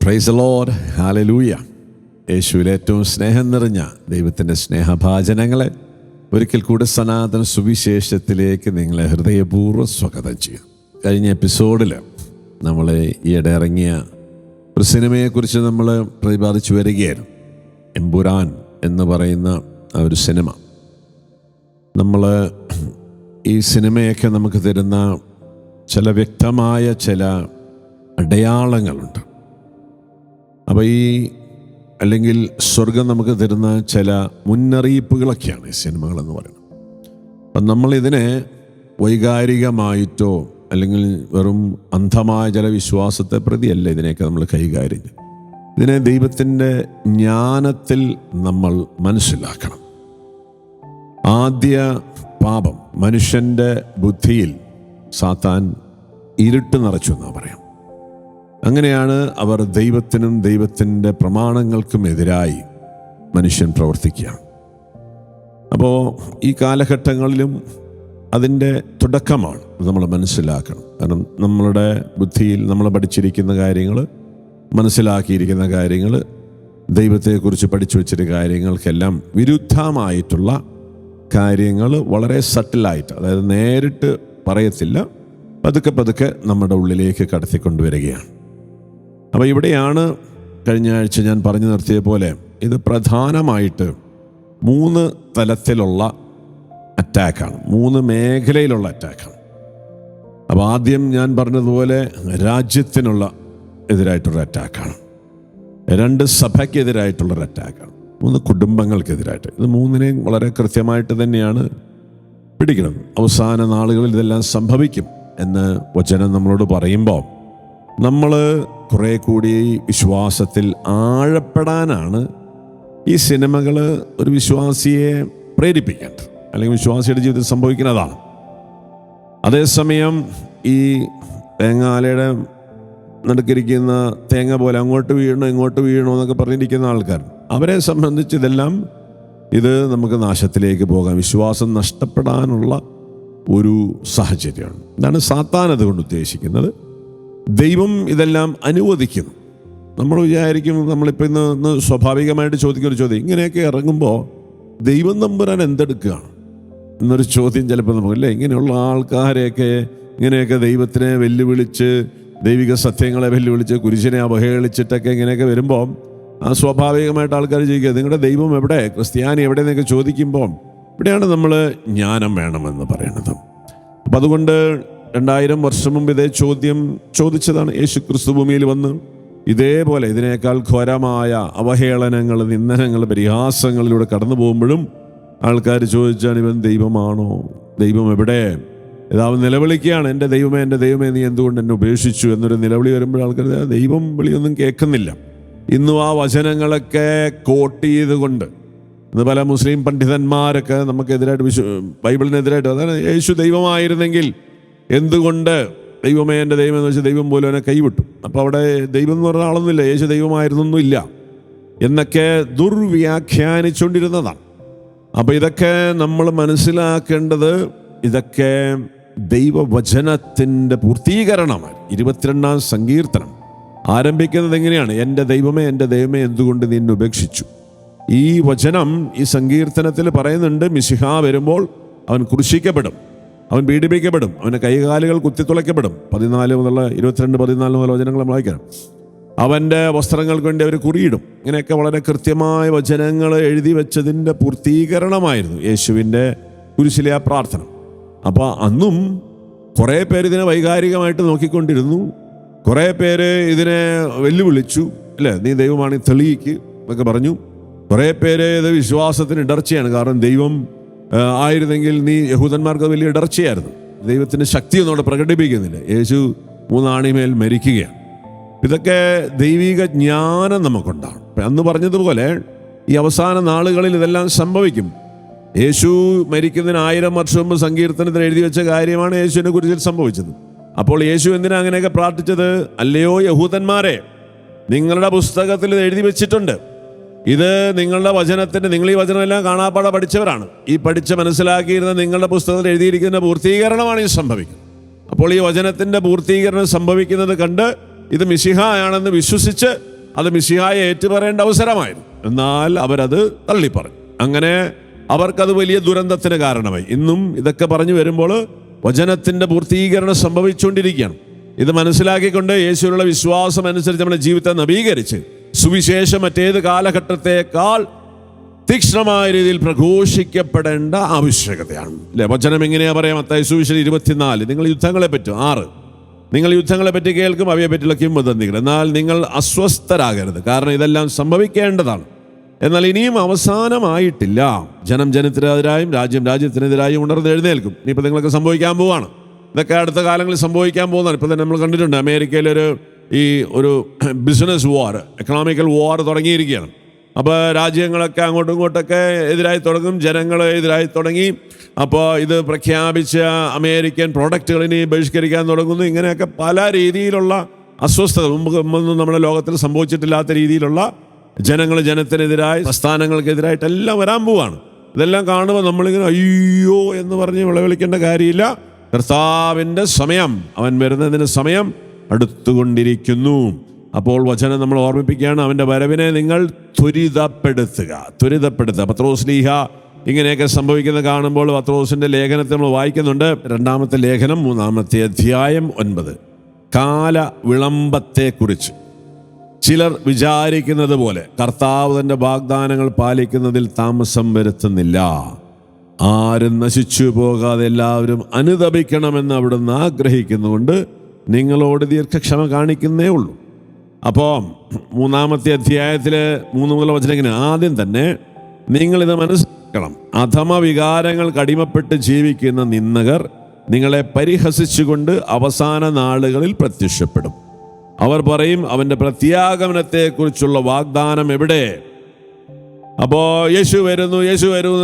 Praise the Lord, hallelujah. യേശുവിൽ ഏറ്റവും സ്നേഹം നിറഞ്ഞ ദൈവത്തിൻ്റെ സ്നേഹഭാചനങ്ങളെ ഒരിക്കൽ കൂടെ സനാതന സുവിശേഷത്തിലേക്ക് നിങ്ങളെ ഹൃദയപൂർവ്വം സ്വാഗതം ചെയ്യും. കഴിഞ്ഞ എപ്പിസോഡിൽ നമ്മൾ ഈയിടെ ഇറങ്ങിയ ഒരു സിനിമയെക്കുറിച്ച് നമ്മൾ പ്രതിപാദിച്ചു വരികയായിരുന്നു. എമ്പുരാൻ എന്ന് പറയുന്ന ആ ഒരു സിനിമ. നമ്മൾ ഈ സിനിമയൊക്കെ നമുക്ക് തരുന്ന ചില വ്യക്തമായ ചില അടയാളങ്ങളുണ്ട്. അപ്പോൾ അല്ലെങ്കിൽ സ്വർഗം നമുക്ക് തരുന്ന ചില മുന്നറിയിപ്പുകളൊക്കെയാണ് ഈ സിനിമകളെന്ന് പറയുന്നത്. അപ്പം നമ്മളിതിനെ വൈകാരികമായിട്ടോ അല്ലെങ്കിൽ വെറും അന്ധമായ ചില വിശ്വാസത്തെ പ്രതിയല്ല ഇതിനെയൊക്കെ നമ്മൾ കൈകാര്യം ചെയ്യും. ഇതിനെ ദൈവത്തിൻ്റെ ജ്ഞാനത്തിൽ നമ്മൾ മനസ്സിലാക്കണം. ആദ്യ പാപം മനുഷ്യൻ്റെ ബുദ്ധിയിൽ സാത്താൻ ഇരുട്ട് നിറച്ചു എന്നാണ് പറയാം. അങ്ങനെയാണ് അവർ ദൈവത്തിനും ദൈവത്തിൻ്റെ പ്രമാണങ്ങൾക്കും എതിരായി മനുഷ്യൻ പ്രവർത്തിക്കുക. അപ്പോൾ ഈ കാലഘട്ടങ്ങളിലും അതിൻ്റെ തുടക്കമാണ് നമ്മൾ മനസ്സിലാക്കണം. കാരണം നമ്മളുടെ ബുദ്ധിയിൽ നമ്മൾ പഠിച്ചിരിക്കുന്ന കാര്യങ്ങൾ, മനസ്സിലാക്കിയിരിക്കുന്ന കാര്യങ്ങൾ, ദൈവത്തെക്കുറിച്ച് പഠിച്ചു വച്ചിരിക്കുന്ന കാര്യങ്ങൾക്കെല്ലാം വിരുദ്ധമായിട്ടുള്ള കാര്യങ്ങൾ വളരെ സട്ടിലായിട്ട്, അതായത് നേരിട്ട് പറയത്തില്ല, പതുക്കെ പതുക്കെ നമ്മുടെ ഉള്ളിലേക്ക് കടത്തിക്കൊണ്ടുവരികയാണ്. അപ്പോൾ ഇവിടെയാണ് കഴിഞ്ഞ ആഴ്ച ഞാൻ പറഞ്ഞു നിർത്തിയ പോലെ ഇത് പ്രധാനമായിട്ട് 3 തലത്തിലുള്ള അറ്റാക്കാണ്, 3 മേഖലയിലുള്ള അറ്റാക്കാണ്. അപ്പോൾ ആദ്യം ഞാൻ പറഞ്ഞതുപോലെ രാജ്യത്തിനുള്ള എതിരായിട്ടുള്ള അറ്റാക്കാണ്, 2 സഭയ്ക്കെതിരായിട്ടുള്ളൊരു അറ്റാക്കാണ്, 3 കുടുംബങ്ങൾക്കെതിരായിട്ട്. ഇത് 3നെയും വളരെ കൃത്യമായിട്ട് തന്നെയാണ് പിടിക്കണം. അവസാന നാളുകളിൽ ഇതെല്ലാം സംഭവിക്കും എന്ന് വചനം നമ്മളോട് പറയുമ്പോൾ നമ്മൾ കുറേ കൂടി വിശ്വാസത്തിൽ ആഴപ്പെടാനാണ് ഈ സിനിമകൾ ഒരു വിശ്വാസിയെ പ്രേരിപ്പിക്കേണ്ടത്, അല്ലെങ്കിൽ വിശ്വാസിയുടെ ജീവിതത്തിൽ സംഭവിക്കുന്നതാണ്. അതേസമയം ഈ തേങ്ങാലയുടെ നടുക്കിരിക്കുന്ന തേങ്ങ പോലെ അങ്ങോട്ട് വീഴണോ ഇങ്ങോട്ട് വീഴണോ എന്നൊക്കെ പറഞ്ഞിരിക്കുന്ന ആൾക്കാർ, അവരെ സംബന്ധിച്ച് ഇതെല്ലാം ഇത് നമുക്ക് നാശത്തിലേക്ക് പോകാം, വിശ്വാസം നഷ്ടപ്പെടാനുള്ള ഒരു സാഹചര്യമാണ്. ഇതാണ് സാത്താൻ അതുകൊണ്ട് ഉദ്ദേശിക്കുന്നത്. ദൈവം ഇതെല്ലാം അനുവദിക്കുന്നു. നമ്മൾ വിചാരിക്കും, നമ്മളിപ്പോൾ ഇന്ന് സ്വാഭാവികമായിട്ട് ചോദിക്കുന്നൊരു ചോദ്യം, ഇങ്ങനെയൊക്കെ ഇറങ്ങുമ്പോൾ ദൈവം തമ്പുരാൻ എന്തെടുക്കുകയാണ് എന്നൊരു ചോദ്യം ചിലപ്പോൾ നമുക്കല്ലേ. ഇങ്ങനെയുള്ള ആൾക്കാരെയൊക്കെ ഇങ്ങനെയൊക്കെ ദൈവത്തിനെ വെല്ലുവിളിച്ച്, ദൈവിക സത്യങ്ങളെ വെല്ലുവിളിച്ച്, കുരിശിനെ അവഹേളിച്ചിട്ടൊക്കെ ഇങ്ങനെയൊക്കെ വരുമ്പോൾ സ്വാഭാവികമായിട്ട് ആൾക്കാർ ചോദിക്കുക, നിങ്ങളുടെ ദൈവം എവിടെ, ക്രിസ്ത്യാനി എവിടെ എന്നൊക്കെ ചോദിക്കുമ്പോൾ ഇവിടെയാണ് നമ്മൾ ജ്ഞാനം വേണമെന്ന് പറയുന്നത്. അപ്പം അതുകൊണ്ട് 2000 വർഷം മുമ്പ് ഇതേ ചോദ്യം ചോദിച്ചതാണ് യേശു ക്രിസ്തു ഭൂമിയിൽ വന്ന്. ഇതേപോലെ ഇതിനേക്കാൾ ഘോരമായ അവഹേളനങ്ങൾ, നിന്ദനങ്ങൾ, പരിഹാസങ്ങളിലൂടെ കടന്നു പോകുമ്പോഴും ആൾക്കാർ ചോദിച്ചാണ്, ഇവൻ ദൈവമാണോ, ദൈവം എവിടെ? ഇതാവ് നിലവിളിക്കുകയാണ്, എൻ്റെ ദൈവമേ, എൻ്റെ ദൈവമേ, നീ എന്തുകൊണ്ട് എന്നെ ഉപേക്ഷിച്ചു എന്നൊരു നിലവിളി വരുമ്പോൾ ആൾക്കാർ ദൈവം വിളിയൊന്നും കേൾക്കുന്നില്ല. ഇന്നും ആ വചനങ്ങളൊക്കെ കോട്ട് ചെയ്തുകൊണ്ട് ഇന്ന് പല മുസ്ലിം പണ്ഡിതന്മാരൊക്കെ നമുക്കെതിരായിട്ട് ബൈബിളിനെതിരായിട്ട്, അതാണ് യേശു ദൈവമായിരുന്നെങ്കിൽ എന്തുകൊണ്ട് ദൈവമേ, എൻ്റെ ദൈവം എന്ന് വെച്ചാൽ ദൈവം പോലും അവനെ കൈവിട്ടു. അപ്പോൾ അവിടെ ദൈവം എന്ന് പറഞ്ഞ ആളൊന്നുമില്ല, യേശു ദൈവമായിരുന്നൊന്നുമില്ല എന്നൊക്കെ ദുർവ്യാഖ്യാനിച്ചുകൊണ്ടിരുന്നതാണ്. അപ്പോൾ ഇതൊക്കെ നമ്മൾ മനസ്സിലാക്കേണ്ടത്, ഇതൊക്കെ ദൈവവചനത്തിൻ്റെ പൂർത്തീകരണമാണ്. 22-ാം സങ്കീർത്തനം ആരംഭിക്കുന്നത് എങ്ങനെയാണ്? എൻ്റെ ദൈവമേ, എൻ്റെ ദൈവമേ, എന്തുകൊണ്ട് നീ എന്നെ ഉപേക്ഷിച്ചു. ഈ വചനം ഈ സങ്കീർത്തനത്തിൽ പറയുന്നുണ്ട്, മിശിഹാ വരുമ്പോൾ അവൻ ക്രൂശിക്കപ്പെടും, അവൻ പീഡിപ്പിക്കപ്പെടും, അവൻ്റെ കൈകാലുകൾ കുത്തിത്തുളയ്ക്കപ്പെടും. 14 മുതലുള്ള 22-14 മുതൽ വചനങ്ങൾ നമ്മൾ വായിക്കണം. അവൻ്റെ വസ്ത്രങ്ങൾക്ക് വേണ്ടി അവർ കുറിയിടും. ഇങ്ങനെയൊക്കെ വളരെ കൃത്യമായ വചനങ്ങൾ എഴുതി വെച്ചതിൻ്റെ പൂർത്തീകരണമായിരുന്നു യേശുവിൻ്റെ കുരിശിലെ ആ പ്രാർത്ഥന. അപ്പോൾ അന്നും കുറേ പേര് ഇതിനെ വൈകാരികമായിട്ട് നോക്കിക്കൊണ്ടിരുന്നു, കുറേ പേര് ഇതിനെ വെല്ലുവിളിച്ചു, അല്ലേ, നീ ദൈവമാണെങ്കിൽ തെളിയിക്ക് എന്നൊക്കെ പറഞ്ഞു. കുറേ പേര് ഇത് വിശ്വാസത്തിന് ഇടർച്ചയാണ്, കാരണം ദൈവം ആയിരുന്നെങ്കിൽ നീ, യഹൂദന്മാർക്ക് വലിയ ഇടർച്ചയായിരുന്നു, ദൈവത്തിൻ്റെ ശക്തിയൊന്നും അവിടെ പ്രകടിപ്പിക്കുന്നില്ല, യേശു 3 ആണിമേൽ മരിക്കുകയാണ്. ഇതൊക്കെ ദൈവിക ജ്ഞാനം നമുക്കുണ്ടാകും. അന്ന് പറഞ്ഞതുപോലെ ഈ അവസാന നാളുകളിൽ ഇതെല്ലാം സംഭവിക്കും. യേശു മരിക്കുന്നതിന് 1000 വർഷം മുമ്പ് സങ്കീർത്തനത്തിൽ എഴുതി വെച്ച കാര്യമാണ് യേശുവിനെ കുറിച്ച് സംഭവിച്ചത്. അപ്പോൾ യേശു എന്തിനാ അങ്ങനെയൊക്കെ പ്രാർത്ഥിച്ചത്? അല്ലയോ യഹൂദന്മാരെ, നിങ്ങളുടെ പുസ്തകത്തിൽ ഇത് എഴുതി വെച്ചിട്ടുണ്ട്, ഇത് നിങ്ങളുടെ വചനത്തിൻ്റെ, നിങ്ങൾ ഈ വചനമെല്ലാം കാണാപ്പാടെ പഠിച്ചവരാണ്, ഈ പഠിച്ച് മനസ്സിലാക്കിയിരുന്ന നിങ്ങളുടെ പുസ്തകത്തിൽ എഴുതിയിരിക്കുന്ന പൂർത്തീകരണമാണ് ഈ സംഭവിക്കുന്നത്. അപ്പോൾ ഈ വചനത്തിൻ്റെ പൂർത്തീകരണം സംഭവിക്കുന്നത് കണ്ട് ഇത് മിശിഹായാണെന്ന് വിശ്വസിച്ച് അത് മിശിഹായെ ഏറ്റുപറയേണ്ട അവസരമായിരുന്നു. എന്നാൽ അവരത് തള്ളിപ്പറഞ്ഞു. അങ്ങനെ അവർക്കത് വലിയ ദുരന്തത്തിന് കാരണമായി. ഇന്നും ഇതൊക്കെ പറഞ്ഞു വരുമ്പോൾ വചനത്തിൻ്റെ പൂർത്തീകരണം സംഭവിച്ചുകൊണ്ടിരിക്കുകയാണ്. ഇത് മനസ്സിലാക്കിക്കൊണ്ട് യേശുവിലുള്ള വിശ്വാസം അനുസരിച്ച് നമ്മുടെ ജീവിതത്തെ നവീകരിച്ച് സുവിശേഷം മറ്റേത് കാലഘട്ടത്തെക്കാൾ തീക്ഷ്ണമായ രീതിയിൽ പ്രഘോഷിക്കപ്പെടേണ്ട ആവശ്യകതയാണ്. അല്ലെ? വചനം എങ്ങനെയാ പറയാം? മത്തായി സുവിശേഷം 24, നിങ്ങൾ യുദ്ധങ്ങളെ പറ്റും 6, നിങ്ങൾ യുദ്ധങ്ങളെ പറ്റി കേൾക്കും, അവയെ പറ്റിയുള്ള കിംവദന്തികൾ, എന്നാൽ നിങ്ങൾ അസ്വസ്ഥരാകരുത്, കാരണം ഇതെല്ലാം സംഭവിക്കേണ്ടതാണ്. എന്നാൽ ഇനിയും അവസാനമായിട്ടില്ല. ജനം ജനത്തിനെതിരായും രാജ്യം രാജ്യത്തിനെതിരായും ഉണർന്നെഴുന്നേൽക്കും. ഇനിയിപ്പോൾ നിങ്ങളൊക്കെ സംഭവിക്കാൻ പോവാണ്. ഇതൊക്കെ അടുത്ത കാലങ്ങളിൽ സംഭവിക്കാൻ പോകുന്നതാണ്. ഇപ്പോൾ തന്നെ നമ്മൾ കണ്ടിട്ടുണ്ട്, അമേരിക്കയിലൊരു ഒരു ബിസിനസ് വാർ, എക്കണോമിക്കൽ വാർ തുടങ്ങിയിരിക്കുകയാണ്. അപ്പോൾ രാജ്യങ്ങളൊക്കെ അങ്ങോട്ടും ഇങ്ങോട്ടൊക്കെ എതിരായി തുടങ്ങും, ജനങ്ങൾ എതിരായി തുടങ്ങി. അപ്പോൾ ഇത് പ്രഖ്യാപിച്ച അമേരിക്കൻ പ്രോഡക്റ്റുകളിനെ ബഹിഷ്കരിക്കാൻ തുടങ്ങുന്നു. ഇങ്ങനെയൊക്കെ പല രീതിയിലുള്ള അസ്വസ്ഥത മുമ്പൊന്നും നമ്മുടെ ലോകത്തിൽ സംഭവിച്ചിട്ടില്ലാത്ത രീതിയിലുള്ള ജനങ്ങൾ ജനത്തിനെതിരായി, പ്രസ്ഥാനങ്ങൾക്കെതിരായിട്ടെല്ലാം വരാൻ പോവാണ്. ഇതെല്ലാം കാണുമ്പോൾ നമ്മളിങ്ങനെ അയ്യോ എന്ന് പറഞ്ഞ് വിളവിളിക്കേണ്ട കാര്യമില്ല. കർത്താവിൻ്റെ സമയം, അവൻ വരുന്നതിന് സമയം അടുത്തുകൊണ്ടിരിക്കുന്നു. അപ്പോൾ വചനം നമ്മൾ ഓർമ്മിപ്പിക്കുകയാണ്, അവൻ്റെ വരവിനെ നിങ്ങൾ ത്വരിതപ്പെടുത്തുക. പത്രോസ്ലീഹ ഇങ്ങനെയൊക്കെ സംഭവിക്കുന്നത് കാണുമ്പോൾ പത്രോസിൻ്റെ ലേഖനത്തിൽ നമ്മൾ വായിക്കുന്നുണ്ട്. 2-ാമത്തെ ലേഖനം 3-ാമത്തെ അധ്യായം 9, കാല വിളംബത്തെക്കുറിച്ച്. ചിലർ വിചാരിക്കുന്നത് പോലെ കർത്താവ് തൻ്റെ വാഗ്ദാനങ്ങൾ പാലിക്കുന്നതിൽ താമസം വരുത്തുന്നില്ല. ആരും നശിച്ചു പോകാതെ എല്ലാവരും അനുതപിക്കണമെന്ന് അവിടുന്ന് ആഗ്രഹിക്കുന്നുകൊണ്ട് നിങ്ങളോട് ദീർഘക്ഷമ കാണിക്കുന്നേ ഉള്ളൂ. അപ്പോൾ 3-ാമത്തെ അധ്യായത്തിൽ 3 മുതൽ വചനത്തിന് ആദ്യം തന്നെ നിങ്ങളിത് മനസ്സിലാക്കണം. അധമ വികാരങ്ങൾക്ക് അടിമപ്പെട്ട് ജീവിക്കുന്ന നിന്ദകർ നിങ്ങളെ പരിഹസിച്ചുകൊണ്ട് അവസാന നാളുകളിൽ പ്രത്യക്ഷപ്പെടും. അവർ പറയും, അവൻ്റെ പ്രത്യാഗമനത്തെക്കുറിച്ചുള്ള വാഗ്ദാനം എവിടെ? അപ്പോൾ യേശു വരുന്നു